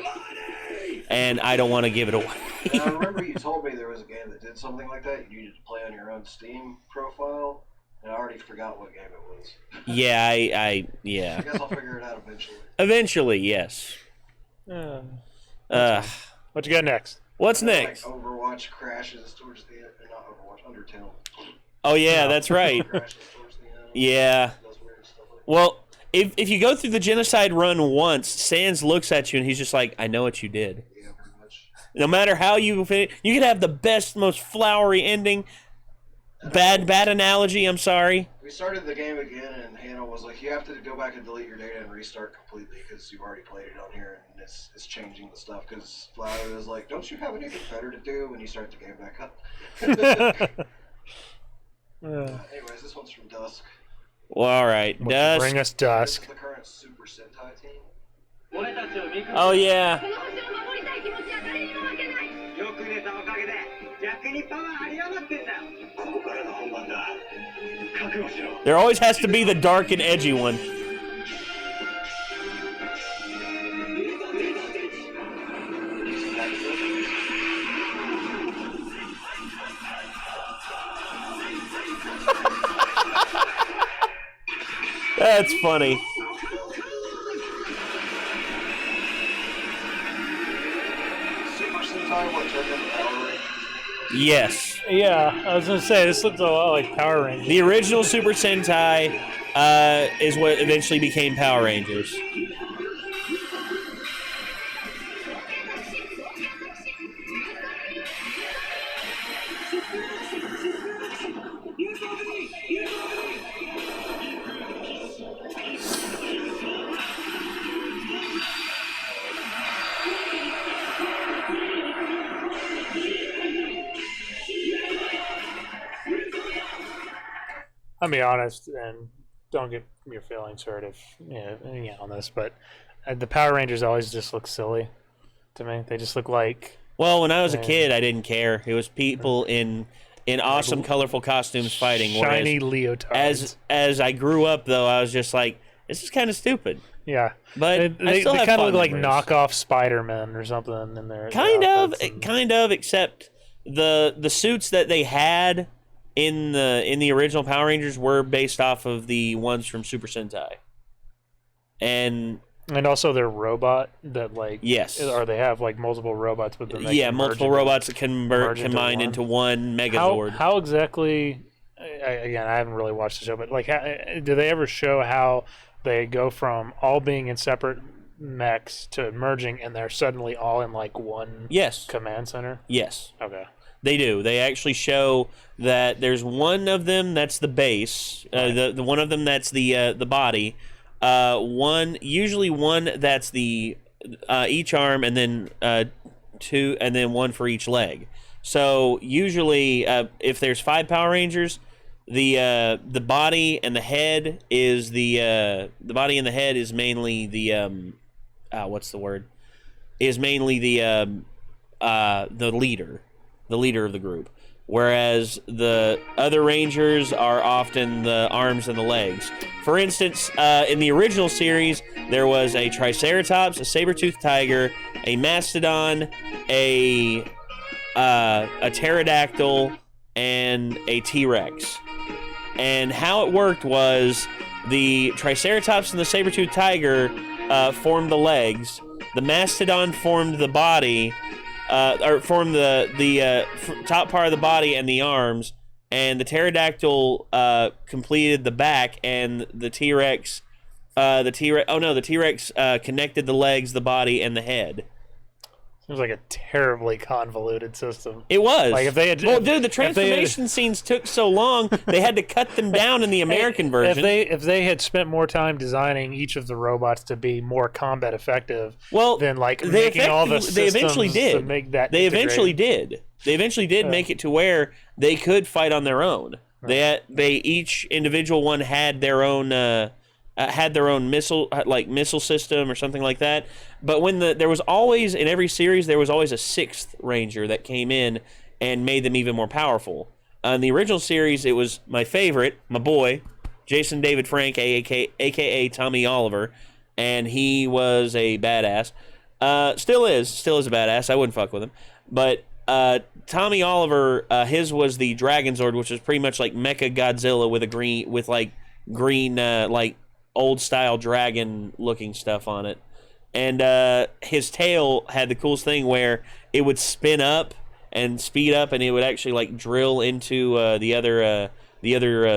and I don't want to give it away. And I remember you told me there was a game that did something like that. You needed to play on your own Steam profile, and I already forgot what game it was. Yeah, I guess I'll figure it out eventually. Eventually, yes. What you got next? What's And then, next? Like Overwatch crashes towards the end. Not Overwatch, Undertale. Oh yeah, that's right. Crashes towards the end. Yeah. Does weird stuff like that. Well, if you go through the genocide run once, Sans looks at you and he's just like, "I know what you did." Yeah, pretty much. No matter how you finish, you could have the best, most flowery ending. Bad analogy. I'm sorry. We started the game again, and Hannah was like, "You have to go back and delete your data and restart completely because you've already played it on here, and it's changing the stuff." Because Flower was like, "Don't you have anything better to do when you start the game back up?" Anyways, this one's from Dusk. Well, all right, Would you Dust. bring us This Dusk. is the current Super Sentai team. Oh yeah. この星を守りたい気持ちは誰にも負けない。よく出たおかげで逆にパワーあり余ってんだ。ここからが本番だ。覚悟しろ。 There always has to be the dark and edgy one. That's funny. Super Sentai, what turned into Power Rangers? Yes. Yeah, I was gonna say this looks a lot like Power Rangers. The original Super Sentai is what eventually became Power Rangers. I'll be honest, and don't get your feelings hurt if on this, but the Power Rangers always just look silly to me. They just look like Well, when I was a kid, I didn't care. It was people in awesome, colorful costumes fighting. shiny Whereas leotards. as I grew up, though, I was just like, this is kind of stupid. Yeah, But they still have kind of fun look like memories. knockoff Spider-Man or something in there. Kind of, except the suits that they had in the original Power Rangers were based off of the ones from Super Sentai. And also their robot that yes, or they have like multiple robots, but then they yeah, can merge multiple into- robots that can merge into combine one. into one Megazord. How exactly? Again, I haven't really watched the show, but like, do they ever show how they go from all being in separate mechs to merging, and they're suddenly all in like one Yes, command center? yes. Okay. They do. They actually show that there's one of them that's the base, the one of them that's the body, usually one that's the each arm, and then two, and then one for each leg. So usually, if there's 5 Power Rangers, the body and the head is the body and the head is mainly the what's the word? Is mainly the leader of the group. Whereas the other rangers are often the arms and the legs. For instance, in the original series, there was a Triceratops, a saber-toothed tiger, a mastodon, a pterodactyl, and a T-Rex. And how it worked was the Triceratops and the saber-toothed tiger formed the legs, the mastodon formed the body, or formed the top part of the body and the arms, and the pterodactyl completed the back, and the T-Rex connected the legs, the body, and the head. Seems like a terribly convoluted system. It was. Like if they had, well, dude, the transformation scenes took so long, they had to cut them down in the American version. If they had spent more time designing each of the robots to be more combat effective, than like making all the systems they eventually did. to make that. They eventually did. They eventually did make it to where they could fight on their own. Right. They each individual one had their own missile system or something like that. But when there was always, in every series, there was always a sixth ranger that came in and made them even more powerful. In the original series, it was my favorite, my boy, Jason David Frank, aka Tommy Oliver, and he was a badass. Still is a badass. I wouldn't fuck with him. But Tommy Oliver, his was the Dragon Zord, which was pretty much like Mecha Godzilla with green old style dragon looking stuff on it. And his tail had the coolest thing where it would spin up and speed up, and it would actually like drill into the other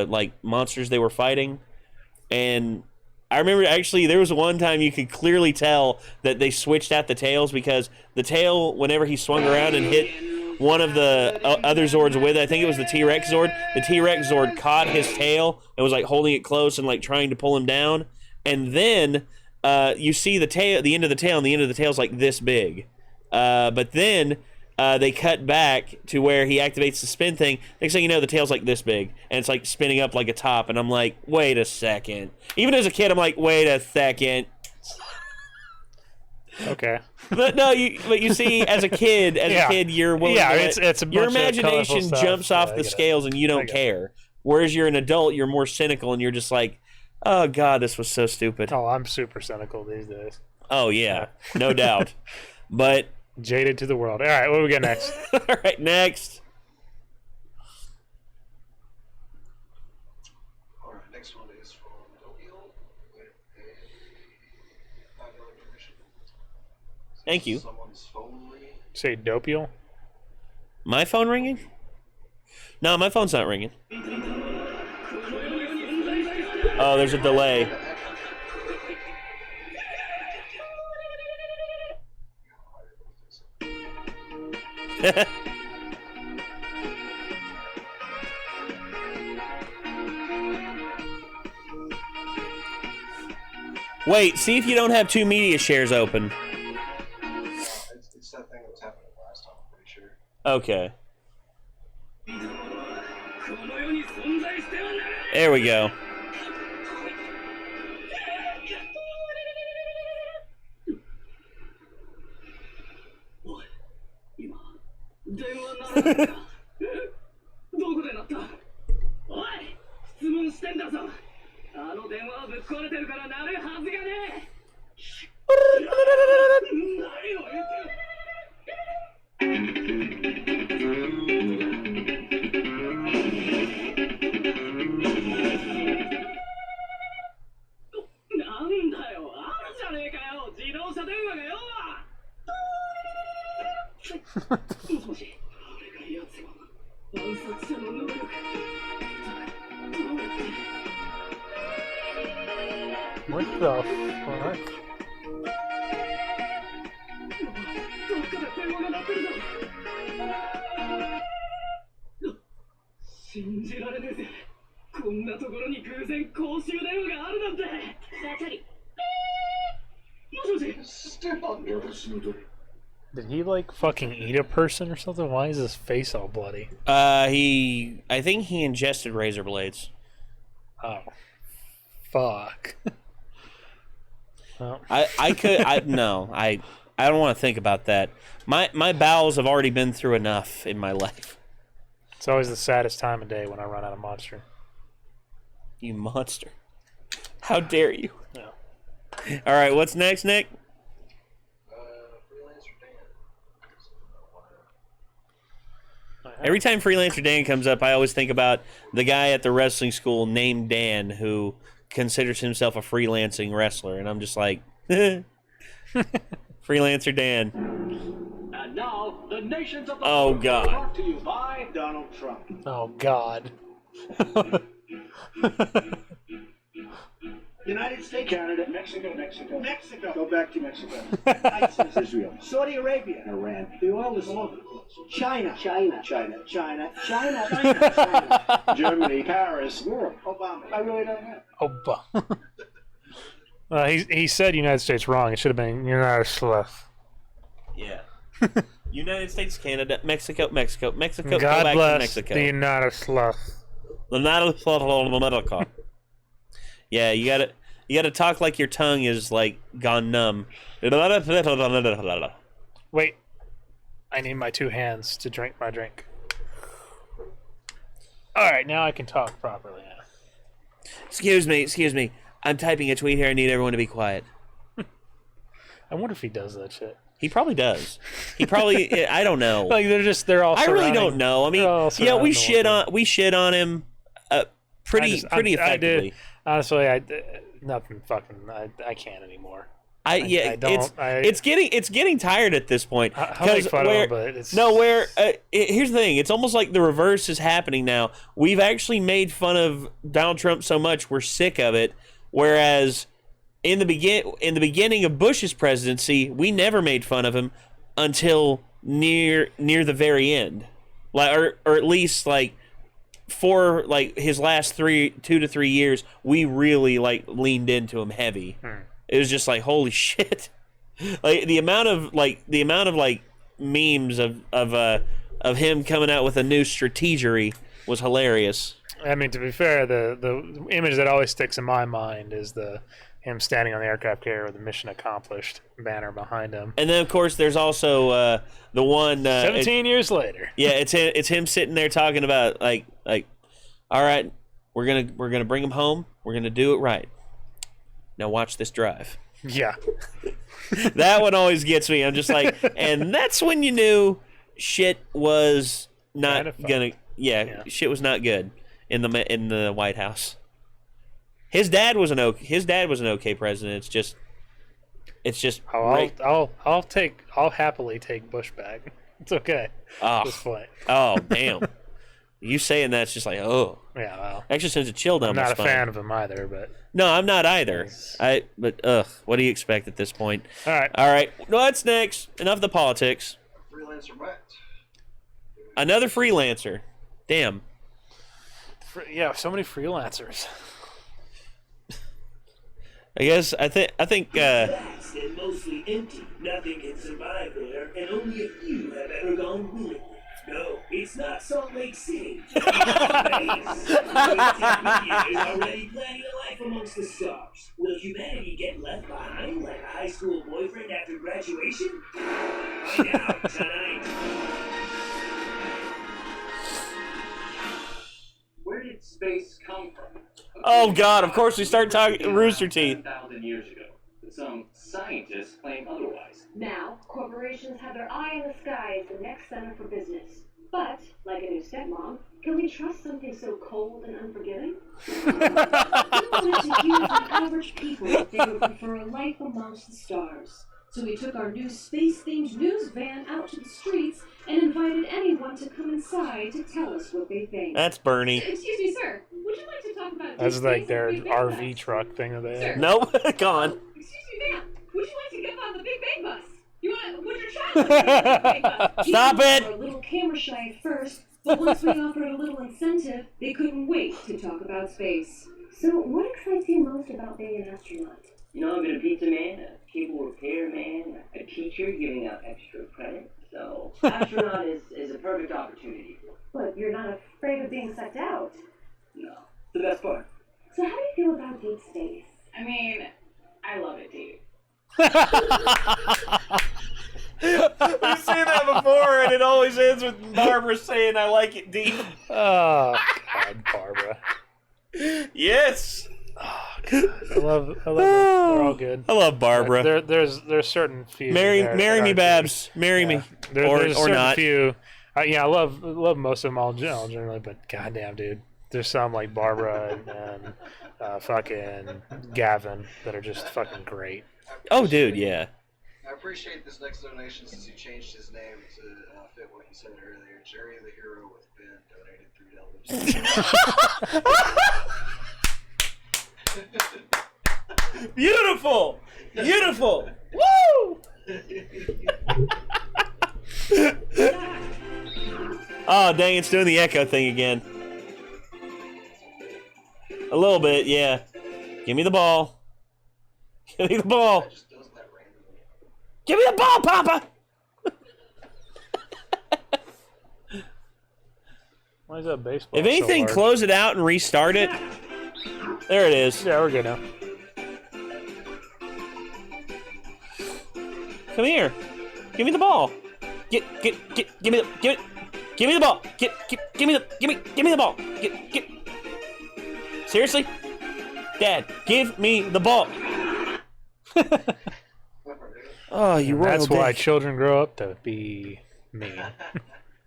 like monsters they were fighting. And I remember actually there was one time you could clearly tell that they switched out the tails, because the tail, whenever he swung around and hit one of the other Zords with it, I think it was the T-Rex Zord, the T-Rex Zord caught his tail and was like holding it close and like trying to pull him down. And then you see the end of the tail, and the end of the tail's like this big. But then they cut back to where he activates the spin thing. Next thing you know, the tail's like this big, and it's like spinning up like a top. And I'm like, wait a second. Even as a kid, I'm like, wait a second. Okay. But no, you see, as a kid, you're willing to it's a bunch your of imagination colorful jumps stuff. off the scales, and you don't care. Whereas you're an adult, you're more cynical, and you're just like, oh god, this was so stupid. Oh, I'm super cynical these days. Oh yeah, no doubt. But jaded to the world. All right, what do we got next? All right, next. All right, next one is from Dopiel with a $5 donation. Thank you. Someone's phone ringing. Say Dopiel? My phone ringing? No, my phone's not ringing. Oh, there's a delay. Wait, see if you don't have two media shares open. It's that thing that was happening last time, I'm pretty sure. Okay. There we go. What the fuck? Did he like fucking eat a person or something? Why is his face all bloody? I think he ingested razor blades. Oh, fuck. Well, I don't want to think about that. My bowels have already been through enough in my life. it's always the saddest time of day when I run out of Monster. You monster. How dare you? No. All right, what's next, Nick? Freelancer Dan. Every time Freelancer Dan comes up, I always think about the guy at the wrestling school named Dan who considers himself a freelancing wrestler, and I'm just like, Freelancer Dan. And now, the nations of the Oh, world God. brought to you by Donald Trump. Oh God. United States, Canada, Mexico. Mexico, Go back to Mexico. ISIS, Israel. Saudi Arabia, Iran. the oil is all over the place. China, Germany. Paris. Europe, Obama. I really don't know. Oh, he said United States wrong. It should have been United States. Yeah. United States, Canada, Mexico. Go God back to bless Mexico. the United States. Yeah, you gotta talk like your tongue is like gone numb. Wait, I need my 2 hands to drink my drink. All right, now I can talk properly. Now. Excuse me. I'm typing a tweet here. I need everyone to be quiet. I wonder if he does that shit. He probably does. He probably. I don't know. Like they're all. I really surrounding- don't know. I they're all mean, yeah, we surrounding shit on him, pretty I effectively. did. Honestly, nothing fucking. I can't anymore. It's getting tired at this point. I'll make fun of him, but it's here's the thing. It's almost like the reverse is happening now. We've actually made fun of Donald Trump so much we're sick of it. Whereas in the beginning of Bush's presidency, we never made fun of him until near the very end, like or at least like for like his last 2 to 3 years, we really like leaned into him heavy. It was just like, holy shit! Like the amount of memes of him coming out with a new strategery was hilarious. I mean, to be fair, the image that always sticks in my mind is him standing on the aircraft carrier with the mission accomplished banner behind him. And then, of course, there's also the one 17 years later. Yeah, it's him sitting there talking about like, all right, we're gonna bring him home. We're gonna do it right. Now watch this drive. Yeah. That one always gets me. I'm just like, and that's when you knew shit was not gonna. Yeah, shit was not good in the White House. His dad was an okay president. It's just. I'll happily take Bush back. It's okay. At this point. Oh damn! You saying that's just like Yeah. Well, actually sends a chill down I'm my not spine. a fan of him either, but. No, I'm not either. But what do you expect at this point? All right. All right. What's next? Enough of the politics. Freelancer Matt. Another freelancer. Damn. Yeah, so many freelancers. I guess I think Vast and mostly empty. Nothing can survive there, and only a few have ever gone willingly. No, it's not Salt Lake City. It's space. 18 years already planning a life amongst the stars. Will humanity get left behind like a high school boyfriend after graduation? Find out tonight. Where did space come from? oh god, of course we start talking Rooster Teeth. 10,000 years ago. But some scientists claim otherwise. Now, corporations have their eye in the sky as the next center for business. But, like a new stepmom, can we trust something so cold and unforgiving? We wanted to hear from average people if they would prefer a life amongst the stars. So we took our new space-themed news van out to the streets and invited anyone to come inside to tell us what they think. That's Bernie. Excuse me, sir. Would you like to talk about That's deep like space their and the Big Bang RV Bus? truck thing that they Sir. have. Nope, gone. Excuse me, ma'am. Would you like to get on the Big Bang Bus? Would your child like to get on the Big Bang Bus? Stop People it! were a little camera shy at first, but once we offered a little incentive, they couldn't wait to talk about space. So, what excites you most about being an astronaut? You know, I've been a pizza man, a cable repair man, a teacher giving out extra credit. So, astronaut is a perfect opportunity for me. But you're not afraid of being sucked out. No, it's the best part. So how do you feel about deep space? I mean, I love it, dude. We've seen that before, and it always ends with Barbara saying, "I like it deep." Oh, God, Barbara. Yes. I love them. They're all good. I love Barbara. There's certain few. Marry that me, are- Babs. Marry me, there's or certain not. Few. I love most of them all generally, but goddamn, dude, there's some like Barbara and fucking Gavin that are just fucking great. Oh, dude, yeah. I appreciate this next donation since he changed his name to fit what he said earlier. Jerry the Hero with Ben donated $3. Beautiful, beautiful. Woo! Oh, dang, it's doing the echo thing again. A little bit, yeah. Give me the ball. Give me the ball. Give me the ball, Papa! Why is that baseball? If anything, so close it out and restart it. There it is. Yeah, we're good now. Come here. Give me the ball. Give me the ball. Give me the ball. Seriously? Dad, give me the ball. Oh, you royal That's why dick. children grow up to be mean.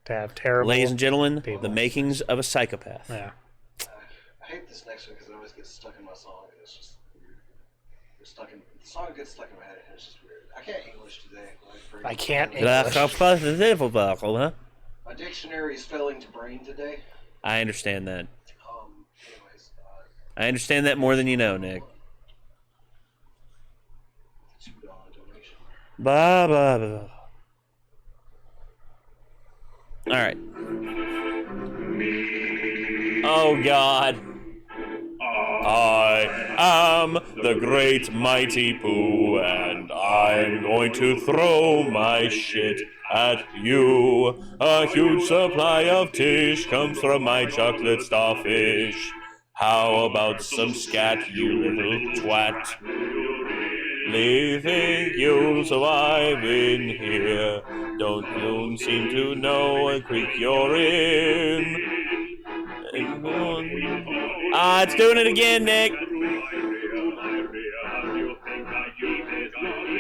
To have terrible. Ladies and gentlemen, people. the makings of a psychopath. Yeah. I hate this next one because it always gets stuck in my song. And it's just weird. The song gets stuck in my head and it's just weird. I can't English today. I can't English. My dictionary is failing to brain today. I understand that. Anyways, I understand that more than you know, Nick. $2 donation. Blah, blah, blah. All right. Oh, God. I am the great mighty Pooh, and I'm going to throw my shit at you. A huge supply of tish comes from my chocolate starfish. How about some scat, you little twat? Leaving you survive in here. Don't you seem to know what creek you're in? Ah, it's doing it again, Nick.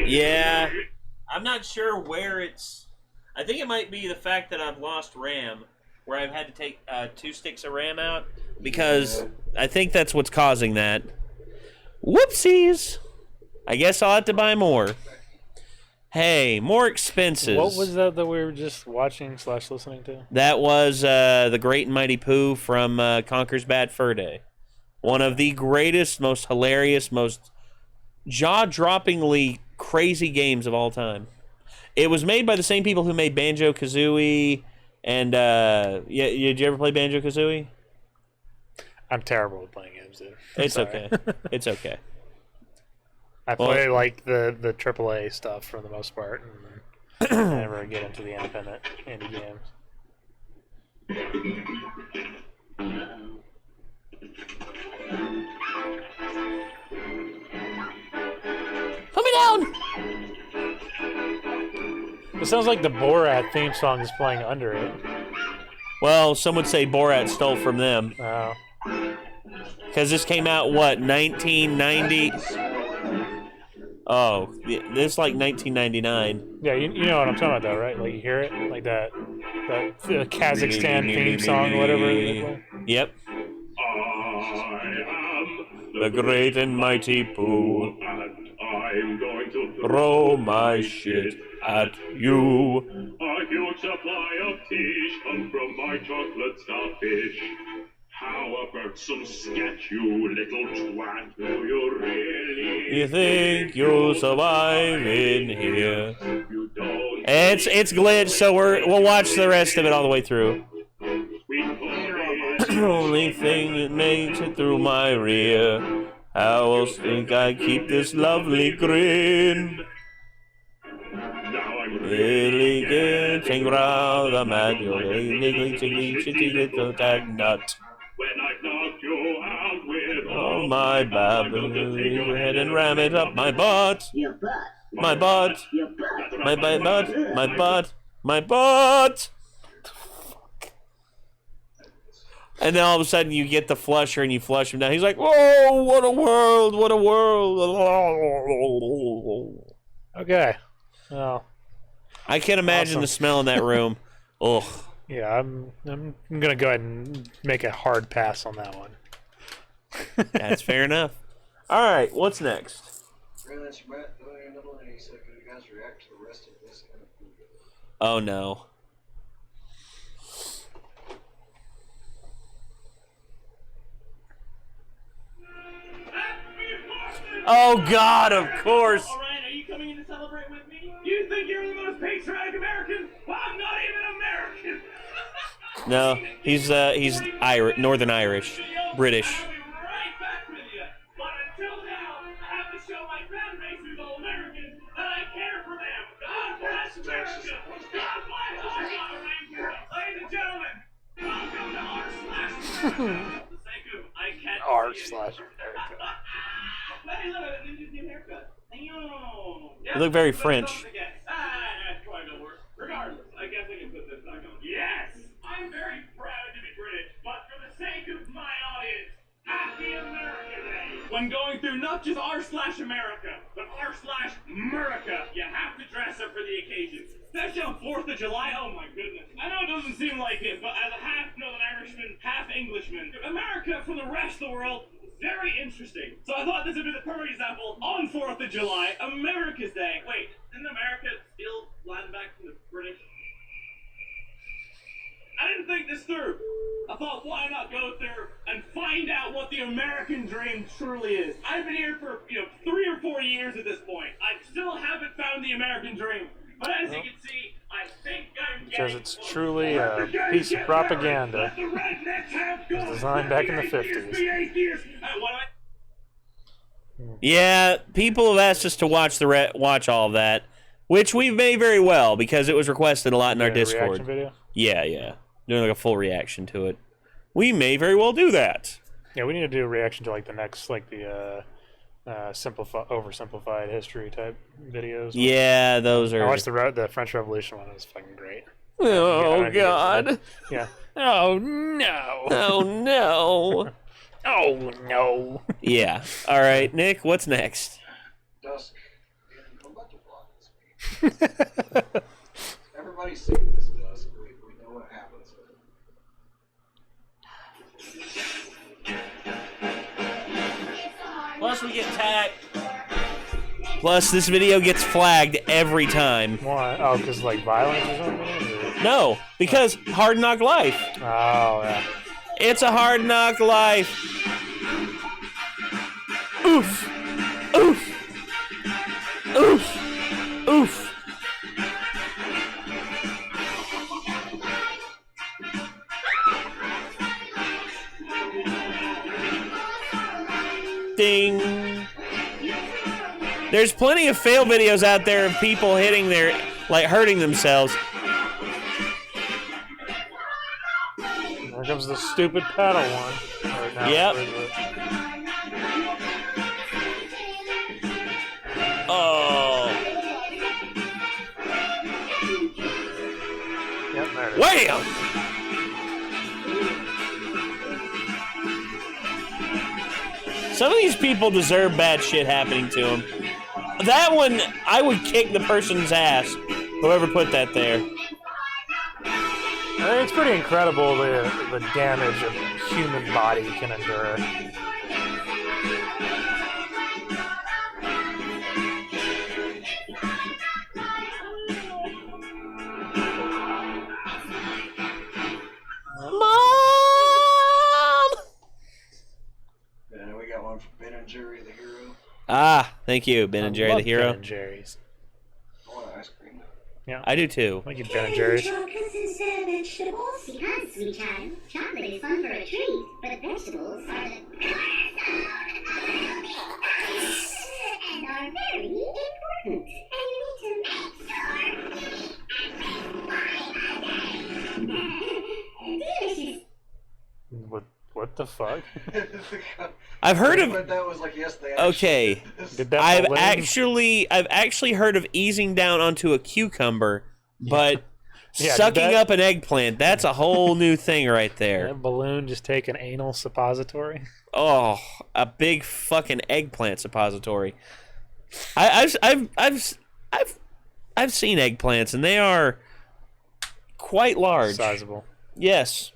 Yeah. I'm not sure where it's... I think it might be the fact that I've lost RAM, where I've had to take 2 sticks of RAM out, because I think that's what's causing that. Whoopsies! I guess I'll have to buy more. Hey, more expenses. What was that we were just watching / listening to? That was The Great and Mighty Pooh from Conker's Bad Fur Day. One of the greatest, most hilarious, most jaw-droppingly crazy games of all time. It was made by the same people who made Banjo-Kazooie and... did you ever play Banjo-Kazooie? I'm terrible at playing games, dude. It's Sorry. okay. It's okay. I play like the AAA stuff for the most part, and I never get into the independent indie games. Put me down! It sounds like the Borat theme song is playing under it. Well, some would say Borat stole from them. Oh. Because this came out, what, 1990? Oh, this is like 1999. Yeah, you know what I'm talking about, though, right? Like, you hear it? Like that Kazakhstan theme song or whatever. Yep. The great and mighty Pooh, And I'm going to throw my shit at you. A huge supply of tish come from my chocolate starfish. How about some scat, you little twat? Do you really? You think you'll survive in here? You don't. It's glitched, so we'll watch the rest of it all the way through. Sweet boy. Only thing that makes it through my rear. I will think I keep this lovely grin. Now I'm Really getting round the mad, you're niggly, tiggly, chitty little tag nut. when I knock you out with Oh, my baboon, leave your head and ram it up my butt. Your butt. My butt. Your butt. My butt. My butt. My butt. And then all of a sudden you get the flusher and you flush him down. He's like, whoa, what a world, what a world. Okay. Well, I can't imagine Awesome. the smell in that room. Ugh. yeah, I'm gonna go ahead and make a hard pass on that one. That's fair enough. All right, what's next? Really, that's Matt. Don't even know any second. You guys react to the rest of this. Oh, no. Oh, God, of course. All right, are you coming in to celebrate with me? You think you're the most patriotic American? Well, I'm not even American. No, he's Irish, Northern Irish, British. I'll be right back with you. But until now, I have to show my fan base who's all Americans that I care for them. God bless America. God bless America. Ladies and gentlemen, welcome to r/America. The sake of I can't r/America. Hey, look at Ninja's new haircut. You look very French. Regardless, I guess I can put this back on. Yes! I'm very proud to be British, but for the sake of my audience, Happy America Day! When going through not just r/America, but r/America, you have to dress up for the occasion. Especially on 4th of July, oh my goodness. I know it doesn't seem like it, but as a half Northern Irishman, half Englishman, America from the rest of the world is very interesting. So I thought this would be the perfect example. On 4th of July, America's Day. Wait, isn't America still Latin back from the British? I didn't think this through. I thought, why not go through and find out what the American dream truly is? I've been here for, 3 or 4 years at this point. I still haven't found the American dream. But as you can see, I think I'm Because getting it's close. truly a piece of propaganda. It was designed back in the 50s. Yeah, people have asked us to watch watch all of that, which we may very well because it was requested a lot in our Yeah, reaction Discord. video? Yeah, doing like a full reaction to it. We may very well do that. Yeah, we need to do a reaction to like the next, like the oversimplified history type videos. Yeah, those I are. watched the French Revolution one. It was fucking great. Oh Yeah, God! Yeah. Oh no. Oh no! Oh no. Yeah. All right, Nick. What's next? Dusk in Collective Block. Everybody's seen this Dusk. We know what happens. Plus, we get tagged. Plus, this video gets flagged every time. Why? Oh, because like violence or something? Or... No, because Hard Knock Life. Oh yeah. It's a hard knock life. Oof. Oof. Oof. Oof. Ding. There's plenty of fail videos out there of people hitting their, like, hurting themselves. Here comes the stupid paddle one. Right now. Yep. Oh. Yep, there it is. Wham! Some of these people deserve bad shit happening to them. That one, I would kick the person's ass, whoever put that there. I think it's pretty incredible the damage a human body can endure. And we got one from Ben and Jerry the Hero. Ah, thank you, Ben and I Jerry the love Hero. Ben and Jerry's. I want ice cream. Yeah. I do too. Thank you, Ben and Jerry's. Chocolates instead of vegetables? Because, sweet child, chocolate is fun for a treat, but vegetables are the cornerstone. What the fuck? I've heard of. But that was like, yes, they Okay. did this. Did that I've balloon- actually heard of easing down onto a cucumber, but Yeah, sucking that- up an eggplant, that's a whole new thing right there. That balloon just take an anal suppository? Oh, a big fucking eggplant suppository. I've seen eggplants and they are quite large. Sizable. Yes.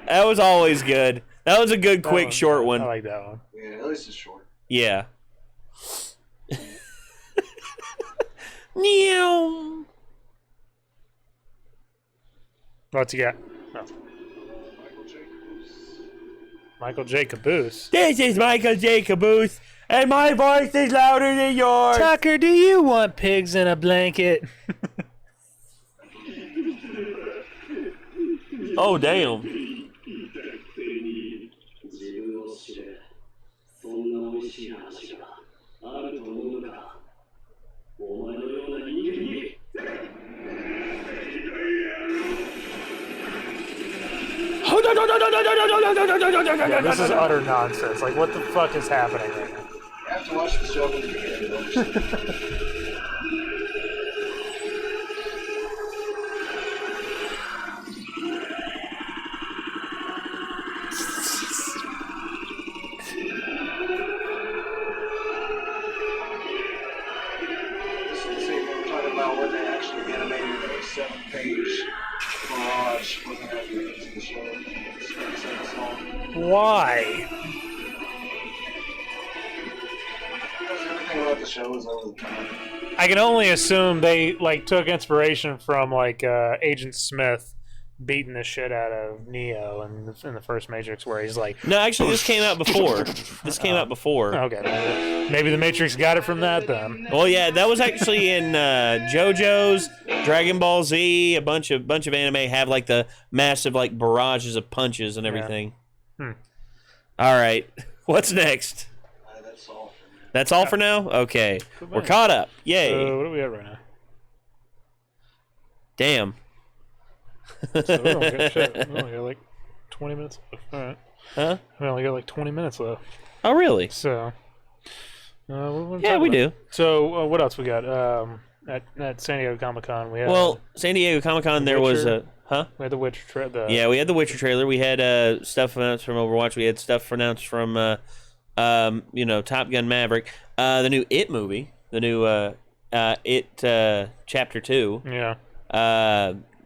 That was always good. That was a good, quick, short one. I like that one. Yeah, at least it's short. Yeah. Meow. What you got? Oh. Michael J. Caboose. This is Michael J. Caboose, and my voice is louder than yours. Tucker, do you want pigs in a blanket? Oh, damn. 自分を知れ。そんな美味しい話があると思うのか。お前のような人間に。Yeah, this is utter nonsense. Like, what the fuck is happening right now? You have to watch the show from the beginning to understand. This is the scene we were talking about where they actually animated a 7-page barrage with the episodes of the show. It's very simple. Why? Because everything about the show is over the top. I can only assume they like took inspiration from like Agent Smith beating the shit out of Neo in the first Matrix, where he's like, No, actually, this came out before. This came out before. okay, maybe the Matrix got it from that then. Well, yeah, that was actually in JoJo's, Dragon Ball Z. A bunch of anime have like the massive like barrages of punches and everything. Hmm. All right, what's next? That's all for me. That's all for now. Okay, we're caught up. Yay! So what do we at right now? Damn. So we only got, shit, we only got like 20 minutes left. All right. Huh? We only got like 20 minutes left. Oh, really? So, what Yeah, we do. So, what else we got? At San Diego Comic Con, we had Well, San Diego Comic Con, there was Witcher. a we had the Witcher yeah, we had the Witcher trailer. We had stuff announced from Overwatch. We had stuff announced from Top Gun Maverick. The new It movie, the new It Chapter 2. Yeah.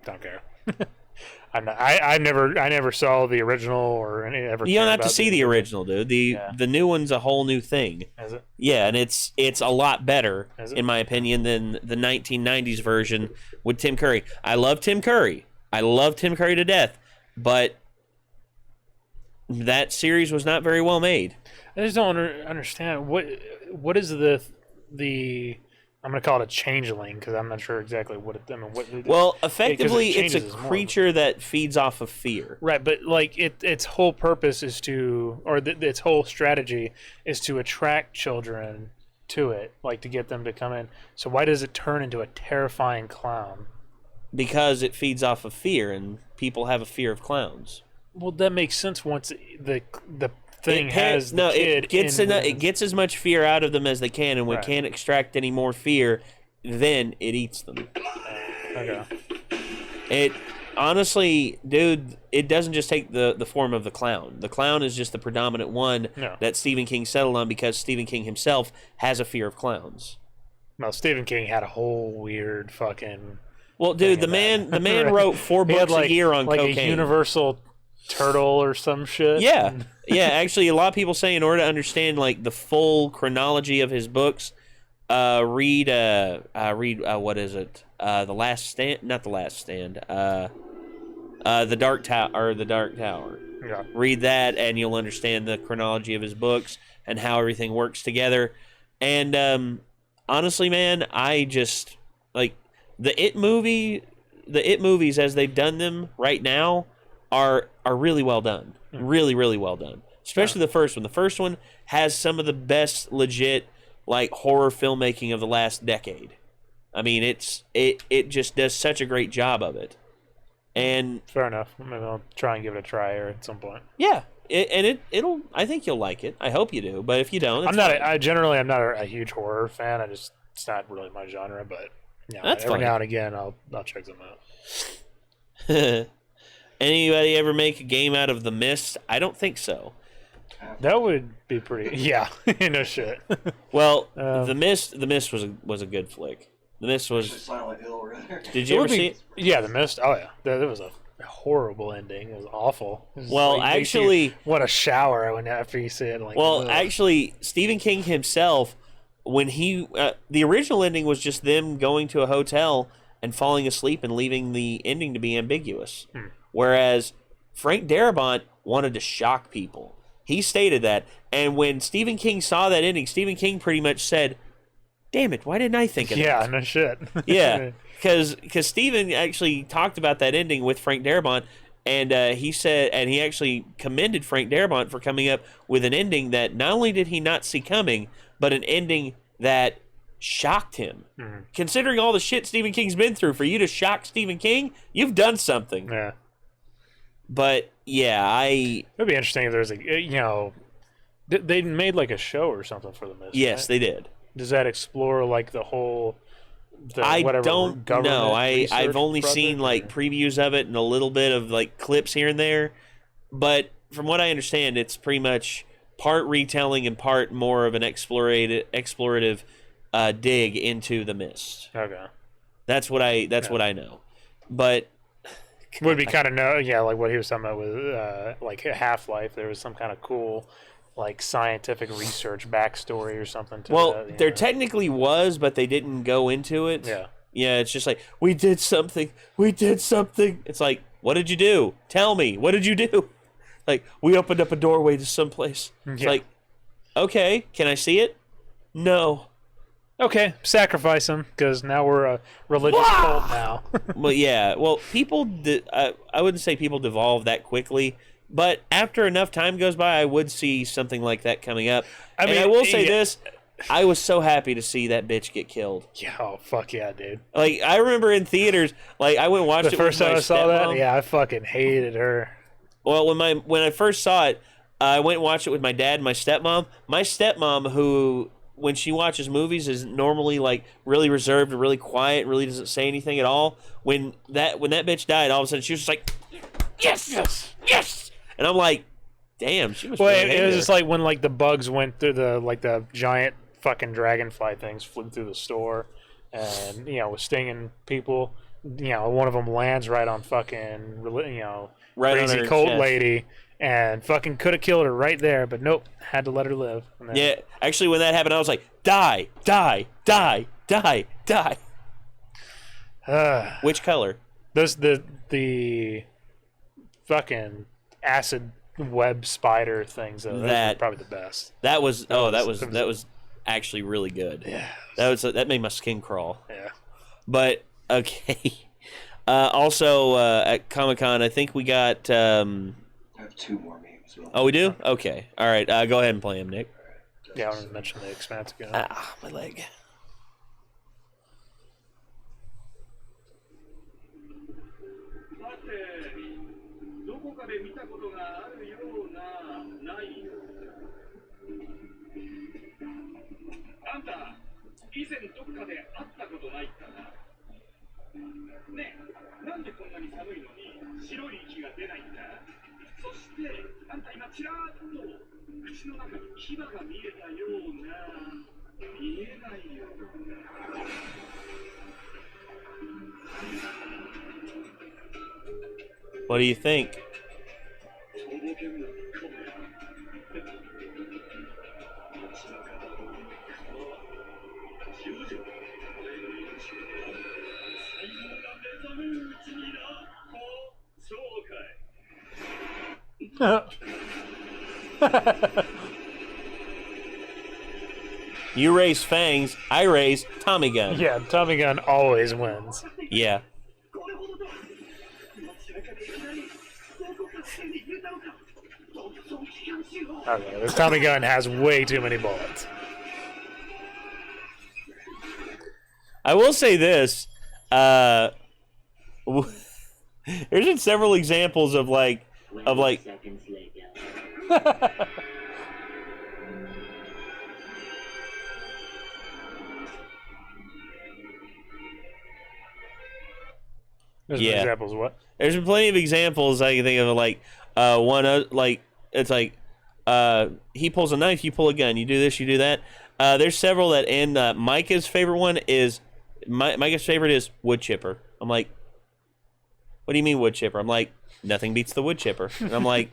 Don't care. I never saw the original or any ever. You don't cared have to about see the original, dude. The new one's a whole new thing. Is it? Yeah, and it's a lot better, Is it? in my opinion, than the 1990s version with Tim Curry. I love Tim Curry. I love Tim Curry to death, but that series was not very well made. I just don't understand what is the I'm gonna call it a changeling because I'm not sure exactly what it. I mean, what? Well, effectively, it's changes a is more. creature that feeds off of fear. Right, but like its whole purpose is to, or its whole strategy is to attract children to it, like to get them to come in. So why does it turn into a terrifying clown? Because it feeds off of fear, and people have a fear of clowns. Well, that makes sense once the thing It has the kid it gets as much fear out of them as they can, and when Right. it can't extract any more fear, then it eats them. Okay. It honestly, dude, it doesn't just take the form of the clown. The clown is just the predominant one No. that Stephen King settled on because Stephen King himself has a fear of clowns. Well, Stephen King had a whole weird fucking. Well, dude, the thing man about it. wrote 4 He had, books like, a year on like cocaine. a universal turtle or some shit. Yeah, yeah. Actually, a lot of people say in order to understand like the full chronology of his books, read what is it? The Last Stand, not the Last Stand. The Dark Tower or the Dark Tower. Yeah. Read that, and you'll understand the chronology of his books and how everything works together. And honestly, man, I just like the It movies as they've done them right now are really well done. Really, really well done. Especially the first one. The first one has some of the best legit like horror filmmaking of the last decade. I mean, it just does such a great job of it. And Fair enough. Maybe I'll try and give it a try here at some point. yeah, it'll. I think you'll like it. I hope you do. But if you don't, I'm not. I'm not a huge horror fan. It's not really my genre. But That's every fine. now and again, I'll check them out. Anybody ever make a game out of The Mist? I don't think so. That would be pretty. Yeah, no shit. Well, The Mist was a good flick. The Mist was. Silent Hill, rather. Did you ever see it? Yeah, The Mist. Oh yeah, there was a horrible ending. It was awful. It was Well, like, actually, what a shower when after you see it. Like, well, ugh. actually, Stephen King himself, when he the original ending was just them going to a hotel and falling asleep and leaving the ending to be ambiguous. Whereas Frank Darabont wanted to shock people. He stated that, and when Stephen King saw that ending, Stephen King pretty much said, "Damn it, why didn't I think of that?" Yeah, no shit. Yeah, because Stephen actually talked about that ending with Frank Darabont, and he said, and he actually commended Frank Darabont for coming up with an ending that not only did he not see coming, but an ending that shocked him. Considering all the shit Stephen King's been through, for you to shock Stephen King, you've done something. Yeah. But yeah, It'd be interesting if there's they made like a show or something for The Mist. yes, right? they did. Does that explore like the whole? I whatever don't government know. I've research only project, seen or- like previews of it and a little bit of like clips here and there. But from what I understand, it's pretty much part retelling and part more of an explorative dig into The Mist. Okay. That's what I know. But Would be kind of like what he was talking about with like Half-Life. There was some kind of cool like scientific research backstory or something to well, that, there technically was, but they didn't go into it. Yeah. Yeah, it's just like, we did something. It's like, what did you do? Tell me, what did you do? Like, we opened up a doorway to someplace. It's Yeah. like, okay, can I see it? No. Okay, sacrifice him because now we're a religious cult now. Well, yeah. Well, I wouldn't say people devolve that quickly, but after enough time goes by, I would see something like that coming up. I mean, I will say this. I was so happy to see that bitch get killed. Yeah, oh, fuck yeah, dude. Like, I remember in theaters, like, I went and watched The it first with time my I saw that, stepmom. yeah, I fucking hated her. Well, when I first saw it, I went and watched it with my dad and my stepmom. My stepmom, who, when she watches movies, is normally like really reserved and really quiet, really doesn't say anything at all. When that bitch died, all of a sudden she was just like, yes, and I'm like, damn, she was. Well, really it was angry. just like when like the bugs went through the giant fucking dragonfly things flew through the store, and was stinging people. One of them lands right on fucking right on crazy her cult chest. lady, and fucking could have killed her right there, but nope, had to let her live. And then, Yeah, actually, when that happened, I was like, die. Which color? Those the fucking acid web spider things. Those That- were probably the best. That was was- that was actually really good. Yeah. That made my skin crawl. Yeah. But okay. Also at Comic-Con, I think we got. I have two more memes. Oh, we do? Okay. All right. Go ahead and play him, Nick. Yeah, I want to mention the Expanse again. Ah, my leg. さて、どこかで見たことがあるような、ないような。あんた、以前どっかで会ったことないかな。ねえ、なんでこんなに寒いのに白い息が出ないんだ。そして、あんた今ちらーっと口の中に牙が見えたような、見えないような。What do you think? とぼけるな、この野郎。街中だろう、川は救助。俺の命は才能が目覚めるうちにな。そうかい。You raise fangs, I raise Tommy gun. Yeah, Tommy Gun always wins. Yeah. これほどだ。街中でいない。どこかして逃げたのか。独創機関銃を。 Okay, this Tommy Gun has way too many bullets. I will say this. There's been several examples of like. Seconds later. There's Yeah. examples of what? There's been plenty of examples I can think of, like it's like he pulls a knife, you pull a gun, you do this, you do that. There's several that, and Micah's favorite one is Micah's favorite is wood chipper. I'm like, what do you mean wood chipper? I'm like, nothing beats the wood chipper. And I'm like,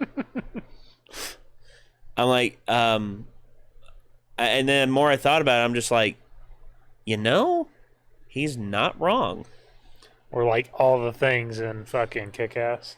and then the more I thought about it, I'm just like, he's not wrong. Or like all the things in fucking Kick-Ass.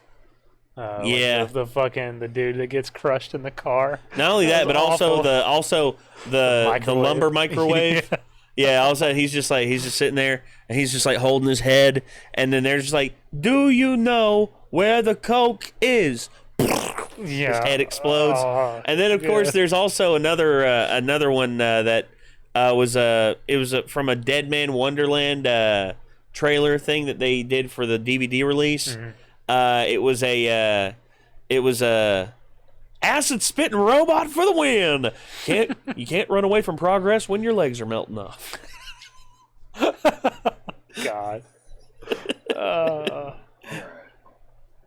Yeah. Like the dude that gets crushed in the car. Not only that, but also awful. the Microwave. lumber microwave. Yeah, all of a sudden he's just sitting there and he's just like holding his head, and then they're just like, "Do you know where the Coke is?" Yeah. His head explodes, and then of course there's also another one that was from a Dead Man Wonderland trailer thing that they did for the DVD release. Mm-hmm. It was a acid spitting robot for the win. You can't run away from progress when your legs are melting off. God. Alright.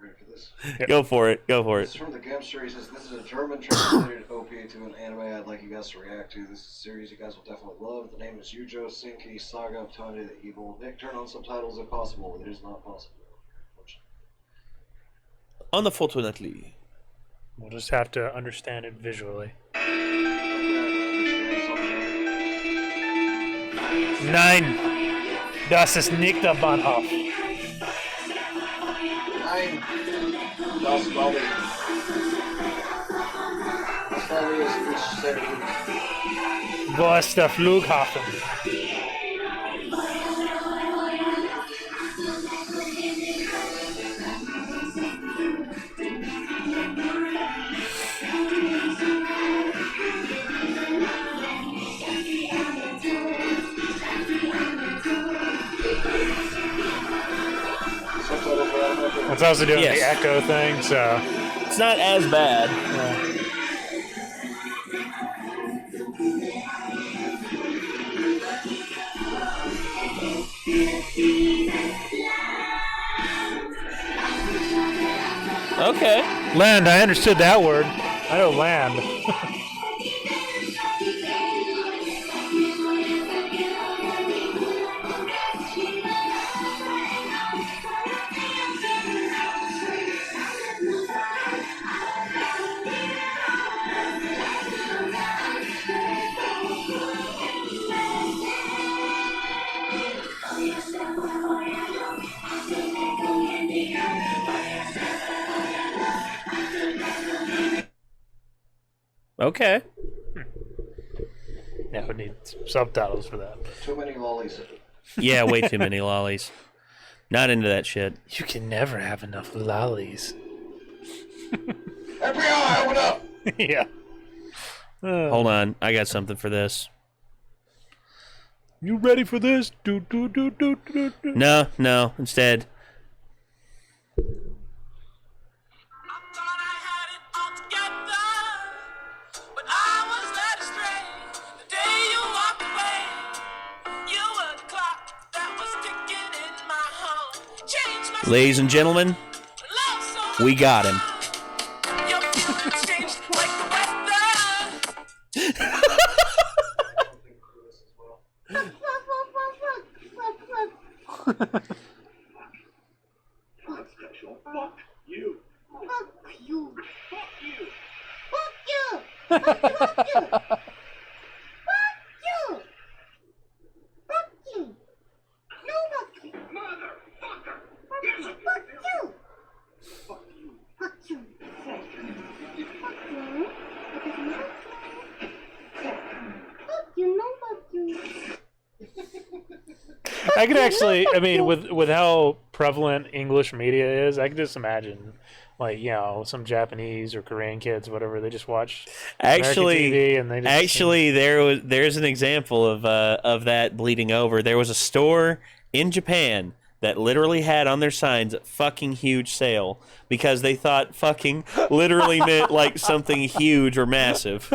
Ready for this? Go for it. This is from the Gamster. He says, this is a German translated OP to an anime I'd like you guys to react to. This is a series you guys will definitely love. The name is Yujo Senki Saga of Tony the Evil. Nick, turn on subtitles if possible. It is not possible. Unfortunately. We'll just have to understand it visually. Nein! Das ist nicht der Bahnhof. Nein! Das glaube ich. Das glaube ich ist nicht sehr gut. Wo ist der Flughafen? It's also doing the echo thing, so it's not as bad. Okay. Land, I understood that word. I know land. Okay. Yeah, we need subtitles for that. Too many lollies. Yeah, way too many lollies. Not into that shit. You can never have enough lollies. FBI, open up! Yeah. Hold on, I got something for this. You ready for this? Do, do, do, do, do, do. No, instead. Ladies and gentlemen, we got him. Not special. Fuck you. Fuck you. Fuck you. Fuck you. Fuck you. Fuck you. Fuck you. No, fuck you. Motherfucker. Fuck you. Fuck you. Fuck you. Fuck you. Fuck you. No, fuck you. I could actually, I mean, with how prevalent English media is, I could just imagine like some Japanese or Korean kids, whatever. They just watch Actually, American TV and they just, there's an example of that bleeding over. There was a store in Japan that literally had on their signs fucking huge sale because they thought fucking literally meant like something huge or massive.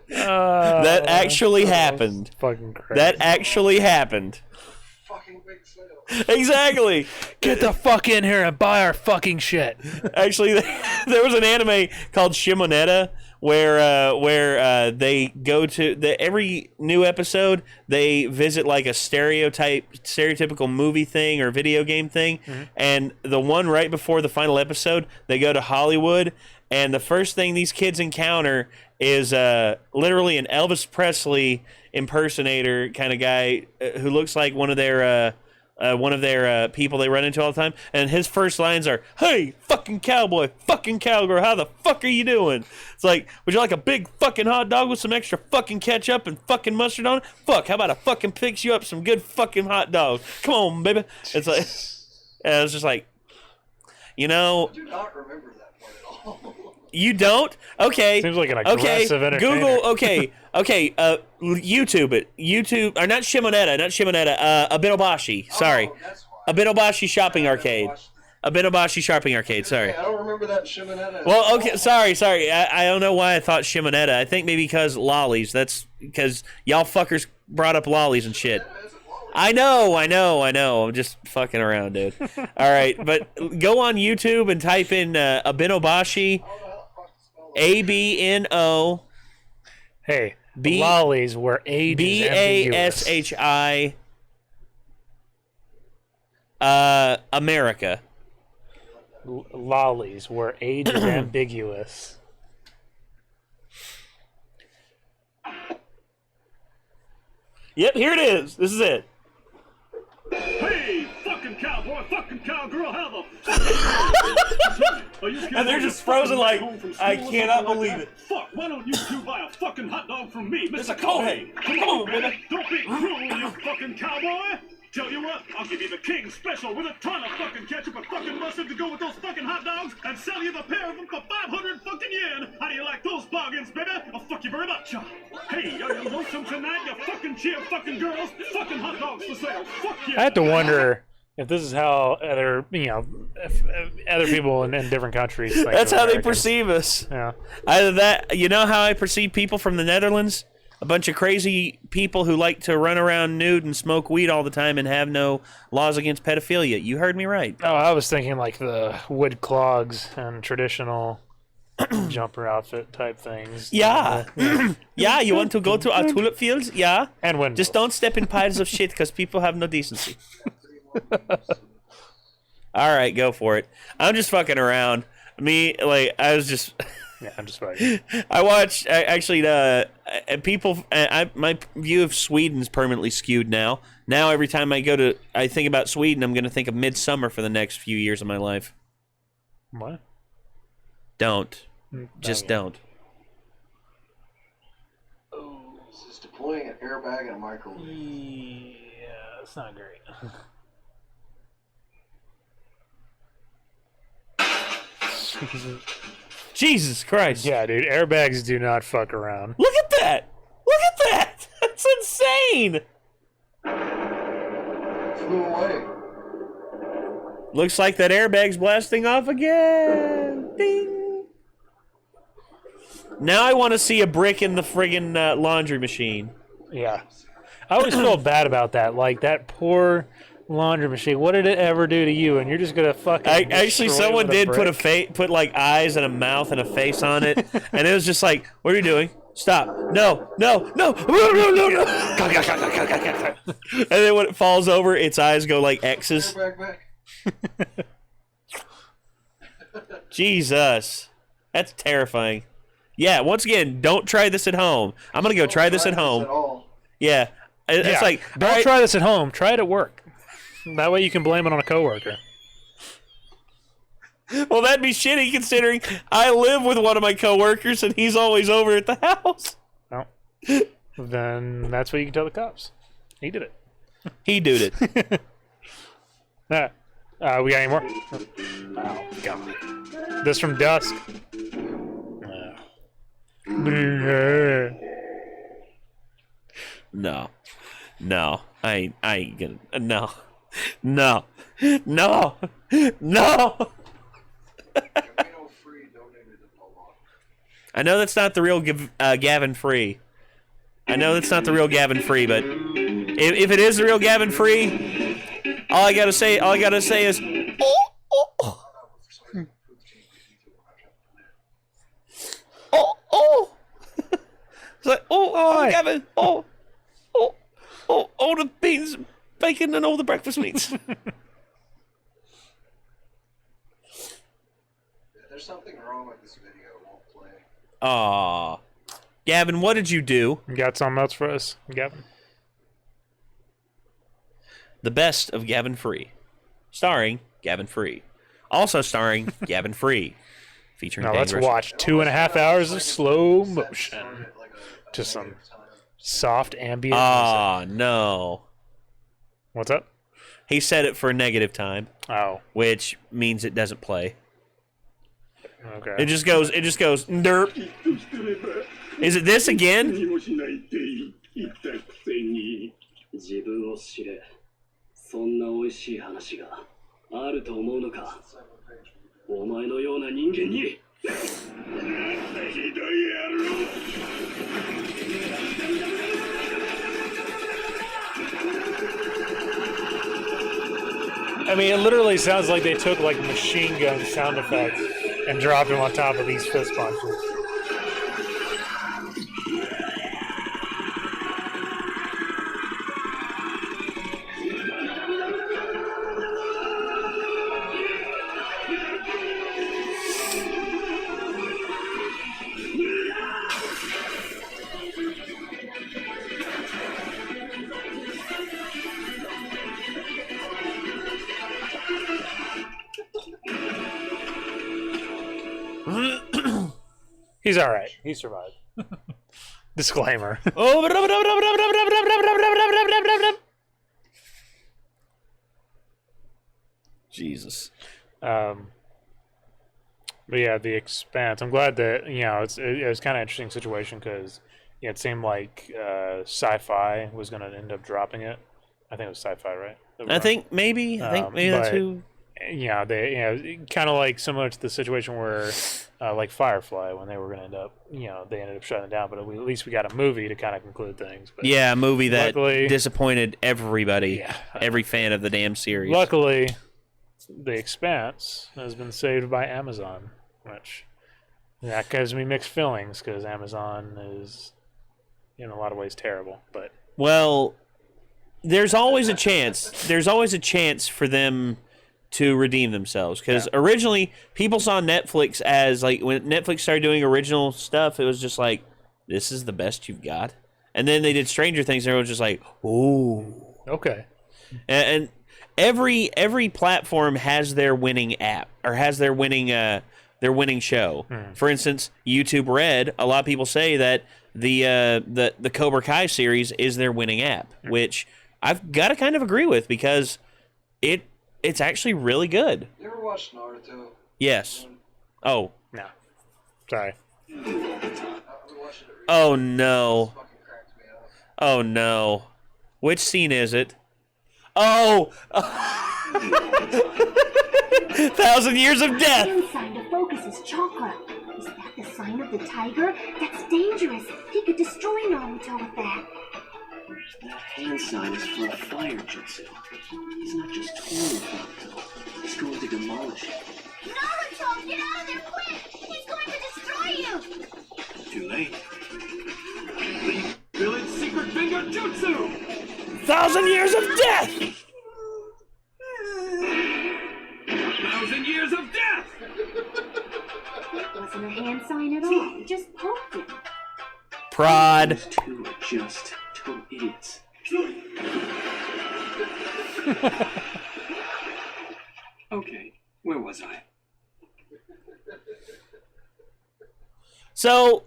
That actually happened. Fucking crazy. That actually happened. Fucking big sale. Exactly. Get the fuck in here and buy our fucking shit. Actually, there was an anime called Shimonetta where they go to every new episode they visit like a stereotypical movie thing or video game thing, and the one right before the final episode they go to Hollywood, and the first thing these kids encounter is literally an Elvis Presley impersonator kind of guy who looks like one of their people they run into all the time, and his first lines are, "Hey, fucking cowboy, fucking cowgirl, how the fuck are you doing?" It's like, "Would you like a big fucking hot dog with some extra fucking ketchup and fucking mustard on it? Fuck, how about I fucking fix you up some good fucking hot dogs? Come on, baby." It's like, and it's just like, I do not remember that part at all. You don't? Okay. Seems like an aggressive entertainer. Google. Okay. YouTube it. YouTube or not Shimonetta. Abenobashi. Sorry. Oh, that's why. Abenobashi Shopping Arcade. Abenobashi Shopping Arcade. Sorry. I don't remember that Shimonetta. Well, okay. Sorry. I don't know why I thought Shimonetta. I think maybe because lollies. That's because y'all fuckers brought up lollies and shit. I know. I'm just fucking around, dude. All right, but go on YouTube and type in Abenobashi. ABNO. Hey, lollies where age is ambiguous. BASHI. America. Lollies where age is ambiguous. Yep, here it is. This is it. Hey, fucking cowboy, fucking cowgirl, how the fuck? And they're just frozen like, I cannot believe it. Fuck, why don't you two buy a fucking hot dog from me, Mr. Kohei. Come on, baby. Don't be cruel, you fucking cowboy. Tell you what, I'll give you the king special with a ton of fucking ketchup and fucking mustard to go with those fucking hot dogs and sell you the pair of them for 500 fucking yen. How do you like those bargains, baby? I'll fuck you very much. Hey, are you lonesome tonight, you fucking cheer fucking girls? Fucking hot dogs for sale. Fuck yeah. I have to wonder if this is how other other people in different countries think. That's how they Americans. perceive us. Yeah. Either that, you know how I perceive people from the Netherlands? A bunch of crazy people who like to run around nude and smoke weed all the time and have no laws against pedophilia. You heard me right. Oh, I was thinking like the wood clogs and traditional jumper outfit type things. Yeah. Yeah, you want to go to our tulip fields? Yeah. And windmills. Just don't step in piles of shit because people have no decency. All right, go for it. I'm just fucking around. I was just... Yeah, I'm just fucking. I watched people. My view of Sweden's permanently skewed now. Now every time I think about Sweden, I'm going to think of Midsummer for the next few years of my life. What? Don't. Just don't. This is deploying an airbag and a microwave. Yeah, that's not great. Jesus Christ. Yeah, dude, airbags do not fuck around. Look at that. Look at that. That's insane. Flew away. Looks like that airbag's blasting off again. Ding. Now I want to see a brick in the friggin' laundry machine. Yeah. I always feel bad about that. Like, that poor laundry machine. What did it ever do to you? And you're just going to fucking actually, destroy it someone with a did brick? put like eyes and a mouth and a face on it. And it was just like, what are you doing? Stop. No. And then when it falls over, its eyes go like X's. Airbag back. Jesus. That's terrifying. Yeah, once again, don't try this at home. I'm going to go try this at home. At all. Yeah. It's like, don't all right, try this at home. Try it at work. That way you can blame it on a coworker. well, that'd be shitty considering I live with one of my coworkers and he's always over at the house. No. Then that's what you can tell the cops. He did it. He did it. Nah. We got any more? Oh, God. This from Dusk. No. No. I ain't gonna. No. No. No. No. Camino Free donated a lot. I know that's not the real Gavin Free. I know that's not the real Gavin Free, but if it is the real Gavin Free, all I gotta say is, oh. It's like, oh, Gavin, oh, all the beans, bacon, and all the breakfast meats. There's something wrong with this video. It won't play. Aw. Gavin, what did you do? You got something else for us, Gavin? The Best of Gavin Free. Starring Gavin Free. Also starring Gavin Free. Featuring Now Dan let's Grisham. watch 2.5 hours of slow motion. Just some soft ambient music. Ah, no. What's up? He set it for negative time, Oh, which means it doesn't play. okay. It just goes, derp. Is it this again? 何もしないって言ったくせに自分を知れそんな美味しい話があると思うのかお前のような人間にひどい野郎 I mean, it literally sounds like they took like machine gun sound effects and dropped them on top of these fist punches. He's all right. He survived. Disclaimer. Jesus. But yeah, The Expanse. I'm glad that it was kind of an interesting situation because it seemed like Sci-Fi was going to end up dropping it. I think it was Sci-Fi, right? I think maybe that's who. Yeah, they kind of like similar to the situation where like Firefly when they were going to end up they ended up shutting it down, but at least we got a movie to kind of conclude things. But Yeah, a movie that luckily, disappointed everybody, Yeah. every fan of the damn series. luckily, The Expanse has been saved by Amazon, which that gives me mixed feelings because Amazon is in a lot of ways terrible. But Well, there's always a chance. There's always a chance for them to redeem themselves because originally people saw Netflix as like when Netflix started doing original stuff, it was just like this is the best you've got, and then they did Stranger Things, and it was just like ooh. okay, And every platform has their winning app or has their winning show. For instance, YouTube Red. A lot of people say that the Cobra Kai series is their winning app, which I've got to kind of agree with because it's actually really good. You ever watched Naruto? Yes. Oh. no, sorry. I've been watching it recently. Oh no. It fucking cracked me up. Oh no. Which scene is it? Oh. 1,000 Years of Death. The sign to focus is chakra. Is that the sign of the tiger? That's dangerous. He could destroy Naruto with that. That hand sign is for a fire jutsu. He's not just toying with Naruto. He's going to demolish it. Naruto, get out of there quick! He's going to destroy you! Too late. The village secret finger jutsu! 1,000 Years of Death. 1,000 years of death! It wasn't a hand sign at all. He just poked it. Prod. Those two are just total idiots. Okay, where was I? So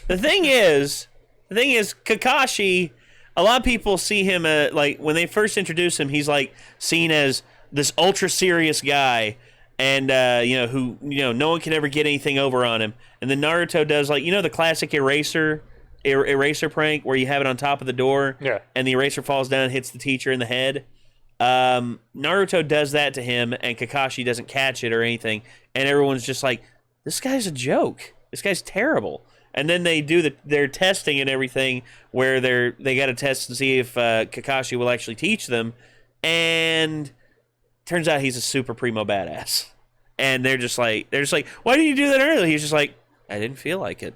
the thing is, Kakashi a lot of people see him like when they first introduce him, he's like seen as this ultra serious guy, and who no one can ever get anything over on him. And then Naruto does like the classic eraser prank where you have it on top of the door, and the eraser falls down and hits the teacher in the head. Naruto does that to him, and Kakashi doesn't catch it or anything, and everyone's just like, this guy's a joke. This guy's terrible. And then they do their testing and everything, where they got to test to see if Kakashi will actually teach them, and turns out he's a super primo badass. And they're just like, why didn't you do that earlier? He's just like, I didn't feel like it.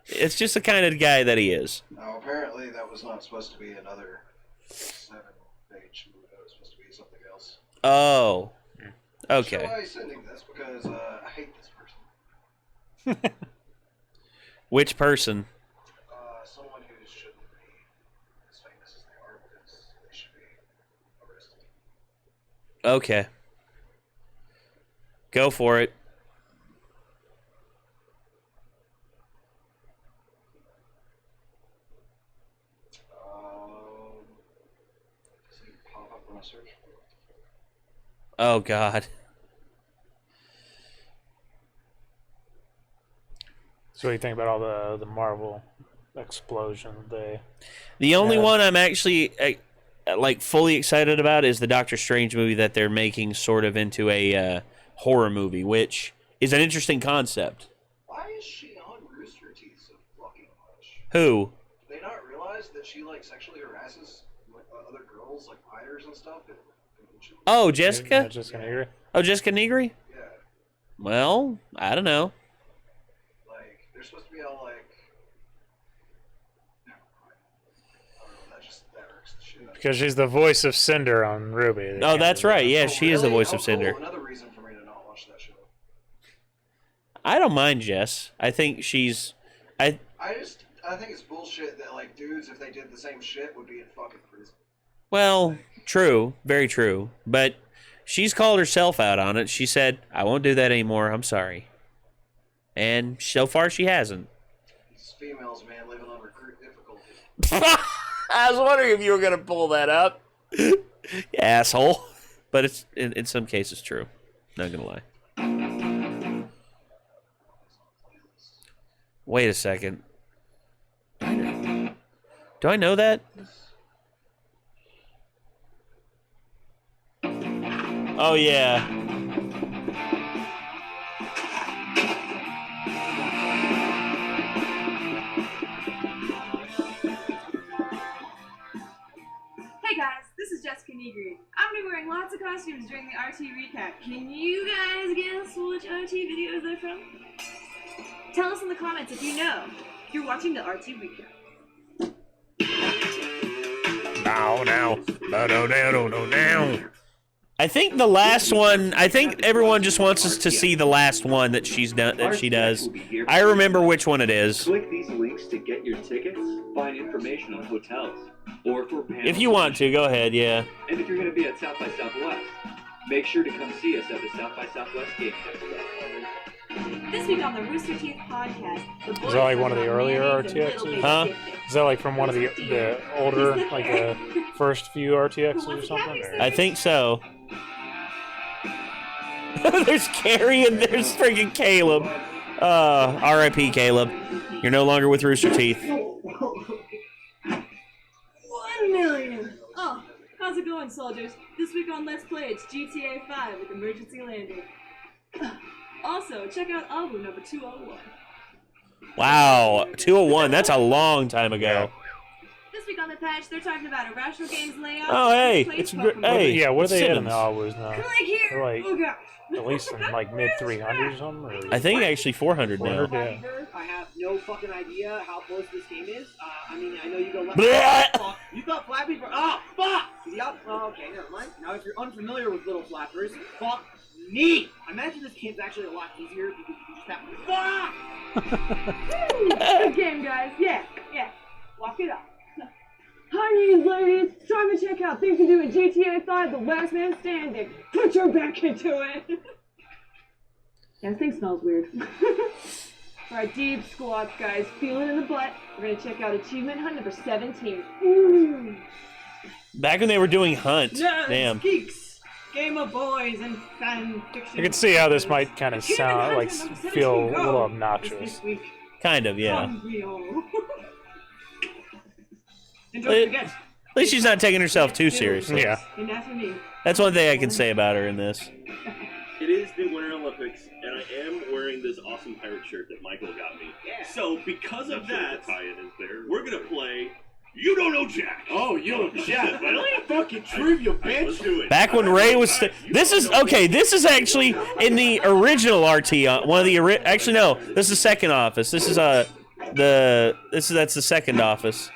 It's just the kind of guy that he is. Now, apparently that was not supposed to be another 7-page movie. It was supposed to be something else. Oh. Okay. So I'm sending this because I hate this person. Which person? Someone who shouldn't be as famous as they are because they should be arrested. Okay. Go for it. Does it pop up when I search for it? Oh, God. So what do you think about all the Marvel explosion? The only one I'm actually like fully excited about is the Doctor Strange movie that they're making sort of into a horror movie, which is an interesting concept. Why is she on Rooster Teeth so fucking much? Who? Do they not realize that she like sexually harasses other girls, like fighters and stuff? Oh, Jessica? Yeah, Jessica Negri. Oh, Jessica Negri? Yeah. Well, I don't know. Like, they're supposed to be all like... I don't know, that irks the shit out of me. Because she's the voice of Cinder on Ruby. Oh, that's right. Yeah, she is the voice of Cinder. Cool. Another reason for me to not watch that show. I don't mind Jess. I think she's... I think it's bullshit that, like, dudes, if they did the same shit, would be in fucking prison. Well, true. Very true. But she's called herself out on it. She said, I won't do that anymore. I'm sorry. And so far, she hasn't. These females, man, living on recruit difficulty. I was wondering if you were going to pull that up. Asshole. But it's in some cases true. Not going to lie. Wait a second. Do I know that? Oh, yeah. Hey guys, this is Jessica Negri. I'm gonna be wearing lots of costumes during the RT recap. Can you guys guess which RT videos they're from? Tell us in the comments if you know. You're watching the RT recap. Now. I think the last one. I think everyone just wants us to see the last one that she's done. That she does. I remember which one it is. Click these links to get your tickets, find information on hotels, or for panels. If you want to, go ahead. Yeah. And if you're going to be at South by Southwest, make sure to come see us at the South by Southwest Game Expo. This week on the Rooster Teeth podcast, Is that like one of the earlier RTXs? Huh? Is that like from one of the older, like the first few RTXs or something? Or? I think so. There's Carrie and there's freaking Caleb. R.I.P. Caleb. You're no longer with Rooster Teeth. 1 million! Oh, how's it going, soldiers? This week on Let's Play, it's GTA 5 with Emergency Landing. Also, check out album number 201. Wow, 201. That's a long time ago. This week on the patch, they're talking about Irrational Games layout. Oh, hey, it's hey. Yeah, what are they at in Simmons. the hours now? Click here! They're like Oh gosh! at least in like mid 300s or something. Or I think actually 400 now. 400, yeah. I have no fucking idea how close this game is. I mean, I know you go left. Blah! You thought Flappy Bird? Oh, fuck! Yep. Oh, okay, never mind. Now, if you're unfamiliar with Little Flappers, fuck me. I imagine this game's actually a lot easier because you just have to fuck. Good game, guys. Yeah. Walk it up. Hi, ladies. Time to check out things to do in GTA 5: The Last Man Standing. Put your back into it. Yeah, this thing smells weird. For our deep squats, guys, feel it in the butt. We're gonna check out achievement hunt number 17. Ooh. Back when they were doing Hunt. Nerds, Damn. geeks, gamer boys, and fan fiction. I can see how this might kind of sound like feel a little obnoxious. Kind of, yeah. And don't forget, At least she's not taking herself too seriously. Yeah. And after me. That's one thing I can say about her in this. It is the Winter Olympics, and I am wearing this awesome pirate shirt that Michael got me. Yeah. So, because of that, we're gonna play You Don't Know Jack. Oh, You Don't Know Jack. Really? fucking trivia, bitch. Let's do it. Back when Ray was... This is... Okay, this is actually in the original RT... One of the... Actually, no. This is the second office. This is, that's the second office.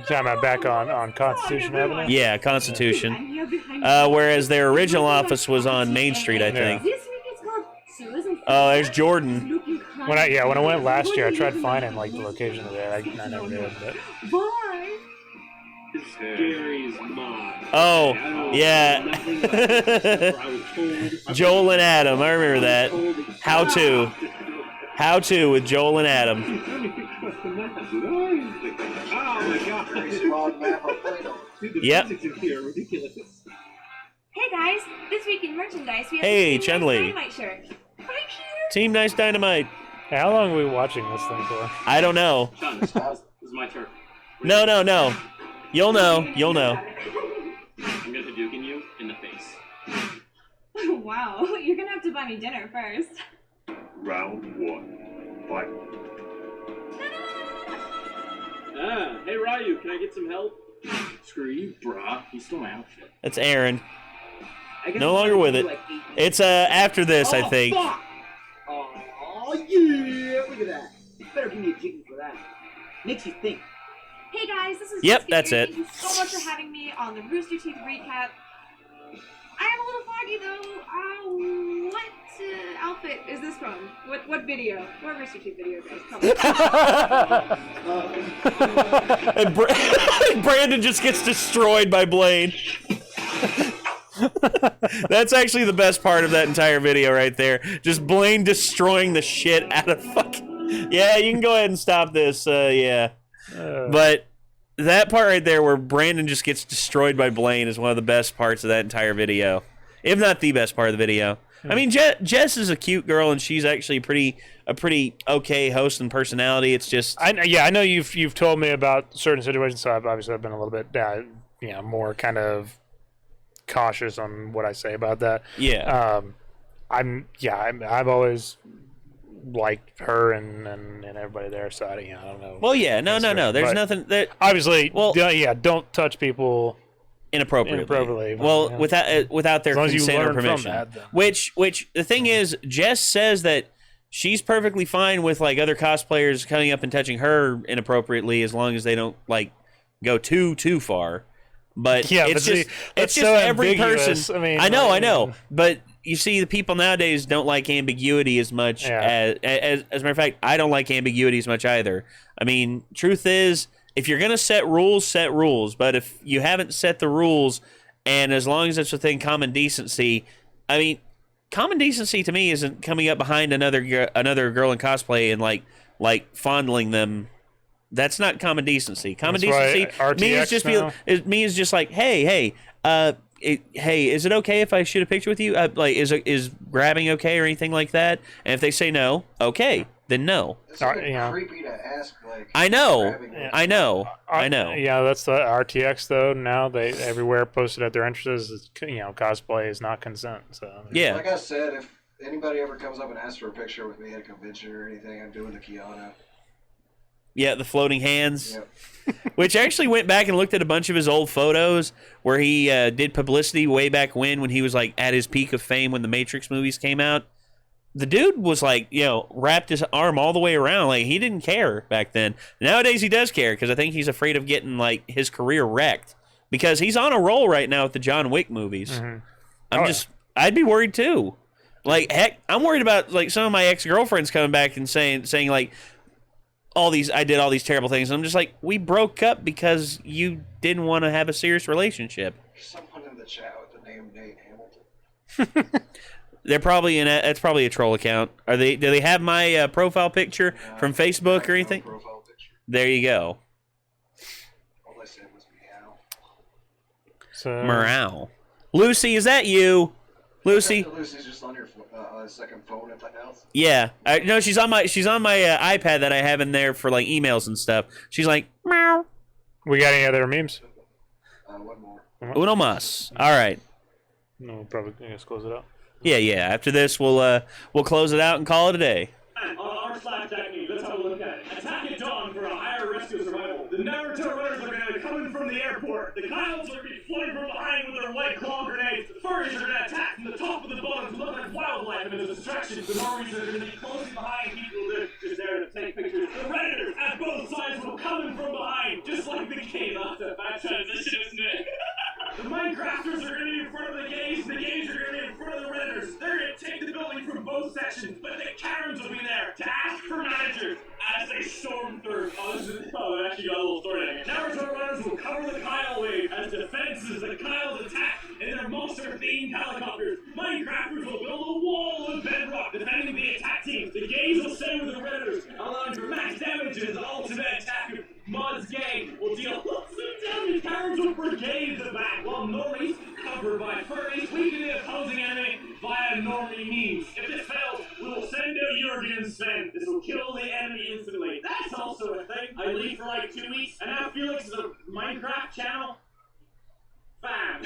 Talking about back on Constitution Avenue? Yeah, Constitution. Whereas their original office was on Main Street, I think. This week it's called Susan. Oh, there's Jordan. When I went last year, I tried finding like the location of it. I never did. But Bye. Gary's mom. Oh, yeah. Joel and Adam. I remember that. How to with Joel and Adam. Oh my god. Yep. Hey guys, this week in merchandise we have Hey, a Team Chun-Li. Nice Dynamite shirt. Right here. Team Nice Dynamite. hey, how long are we watching this thing for? I don't know. Done. This is my turn. No. You'll know. I'm gonna Hadouken you in the face. Wow, you're gonna have to buy me dinner first. Round 1. Fight. Hey Ryu, can I get some help? Screw you, brah. You stole my outfit. That's Aaron. No longer with it. It's after this, I think. Fuck. Oh yeah! Look at that. You better give me a jiggy for that. Makes you think. Hey guys, this is Yep, Jessica that's here. it. Thank you so much for having me on the Rooster Teeth recap. I am a little foggy though. What outfit is this from? What video? What Rooster Teeth video, guys? Come on. And Brandon just gets destroyed by Blaine. That's actually the best part of that entire video right there. Just Blaine destroying the shit out of fucking... Yeah, you can go ahead and stop this. Yeah. But that part right there where Brandon just gets destroyed by Blaine is one of the best parts of that entire video. If not the best part of the video. I mean, Jess is a cute girl, and she's actually a pretty okay host and personality. It's just... I know you've told me about certain situations, so I've been a little bit, more kind of cautious on what I say about that. Yeah. I've always liked her and everybody there, so I don't know. Well, yeah, no. There's But nothing that... Obviously, Well, don't touch people inappropriately. but, Well, yeah. without their As long as you consent or learn from permission. that, then. Which the thing is, Jess says that she's perfectly fine with like other cosplayers coming up and touching her inappropriately as long as they don't like go too far. But Yeah, it's but just see, it's that's just so every ambiguous. person. I mean, I know. But you see, the people nowadays don't like ambiguity as much as a matter of fact, I don't like ambiguity as much either. I mean, truth is, if you're gonna set rules, set rules. But if you haven't set the rules, and as long as it's within common decency, I mean, common decency to me isn't coming up behind another girl in cosplay and like fondling them. That's not common decency. Common That's decency why me is just like, hey, hey, is it okay if I shoot a picture with you? Like, is grabbing okay or anything like that? And if they say no, okay, then no. It's creepy to ask, like... I know. grabbing it. I know. Yeah, that's the RTX though. Now they everywhere posted at their entrances. Cosplay is not consent. So Yeah. Like I said, if anybody ever comes up and asks for a picture with me at a convention or anything, I'm doing the Kiana. Yeah, the floating hands. Yep. Which actually went back and looked at a bunch of his old photos where he did publicity way back when he was like at his peak of fame when the Matrix movies came out. The dude was like, wrapped his arm all the way around. Like, he didn't care back then. Nowadays he does care because I think he's afraid of getting like his career wrecked because he's on a roll right now with the John Wick movies. Mm-hmm. I'd be worried too. Like, heck, I'm worried about like some of my ex-girlfriends coming back and saying like, I did all these terrible things. And I'm just like, we broke up because you didn't want to have a serious relationship. There's someone in the chat with the name Nate Hamilton. They're probably that's probably a troll account. Are they? Do they have my profile picture from Facebook or anything? Profile picture. There you go. All I said was meow. So Morale. Lucy, is that you? Lucy? Lucy's just on your second phone at the house. Yeah. No, she's on my iPad that I have in there for like emails and stuff. She's like, meow. we got any other memes? One more. Uno mas. All right. No, we'll probably just close it out. Yeah. After this, we'll close it out and call it a day. On our slash technique, that's how we look at it. Attack at dawn for a higher risk of survival. The Naruto runners are going to come in from the airport. The Kyles are going to be flooding from behind with their white claw grenades. The furries are going to attack from the top of the bottom to look like wildlife and as a distraction. The Normies are going to be closely behind people that are just there to take pictures. The Redditors at both sides will come in from behind, just like the gays. That's a bad transition, isn't it? The Minecrafters are going to be in front of the gays, the gays are going to be in front of the Redditors. They're going to take the building from both sections, but the Karens will be there to ask for managers as they storm through. I actually got a little story there. Naruto runners will cover the Kyle wave as defenses. The Kyles attack in their monster-themed helicopters. Minecrafters will build a wall of bedrock defending the attack teams. The gays will stay with the Redditors, allowing for max damage as the ultimate attack of Mod's gang will deal lots of damage. Karens will brigade the back, while normies, covered by furries, weaken the opposing enemy via normie means. If this fails, we will send out Jurgen and Sven. This will kill the enemy instantly. That's also a thing. I leave for like 2 weeks, and now Felix is a Minecraft channel. Fam.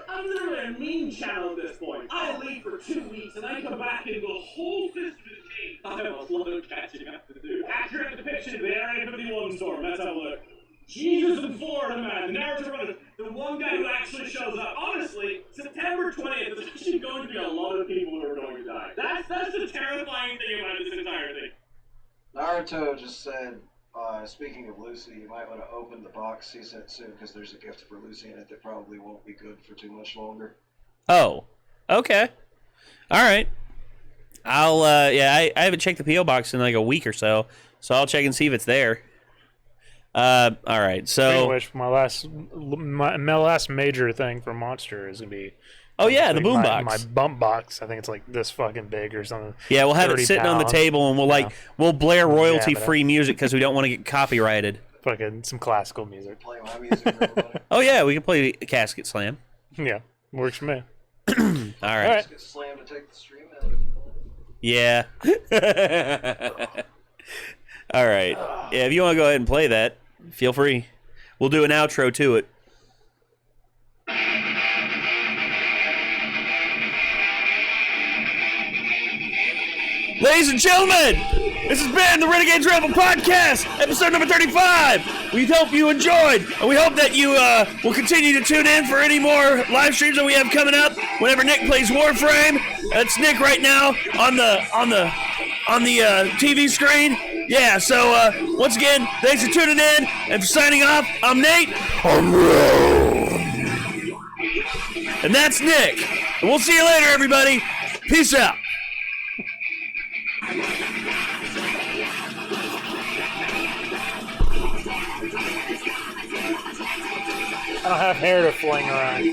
I'm literally a meme channel at this point. I leave for 2 weeks, and I come back and go whole fist of the game. I have a lot of catching up to do. Accurate depiction of the Area 51 storm. That's how it looks. Jesus in Florida, man. The Naruto runners. The one guy who actually shows up. Honestly, September 20th, there's actually going to be a lot of people who are going to die. That's the terrifying thing about this entire thing. Naruto just said, speaking of Lucy, you might want to open the box he sent soon because there's a gift for Lucy in it that probably won't be good for too much longer. Oh. Okay. All right. I'll I haven't checked the PO box in like a week or so I'll check and see if it's there. All right. So which my last major thing for Monster is gonna be. Oh yeah, the boom my box. My bump box. I think it's like this fucking big or something. Yeah, we'll have it sitting on the table and we'll blare royalty-free music because we don't want to get copyrighted. Fucking some classical music. Play my music. Oh yeah, we can play Casket Slam. Yeah, works for me. All right. Casket Slam to take the stream out. Yeah. All right. Yeah, if you want to go ahead and play that, feel free. We'll do an outro to it. Ladies and gentlemen, this has been the Renegades Ramble Podcast, episode number 35. We hope you enjoyed, and we hope that you will continue to tune in for any more live streams that we have coming up. Whenever Nick plays Warframe, that's Nick right now on the TV screen. Yeah. So once again, thanks for tuning in and for signing off. I'm Nate. And that's Nick. And we'll see you later, everybody. Peace out. I don't have hair to fling around.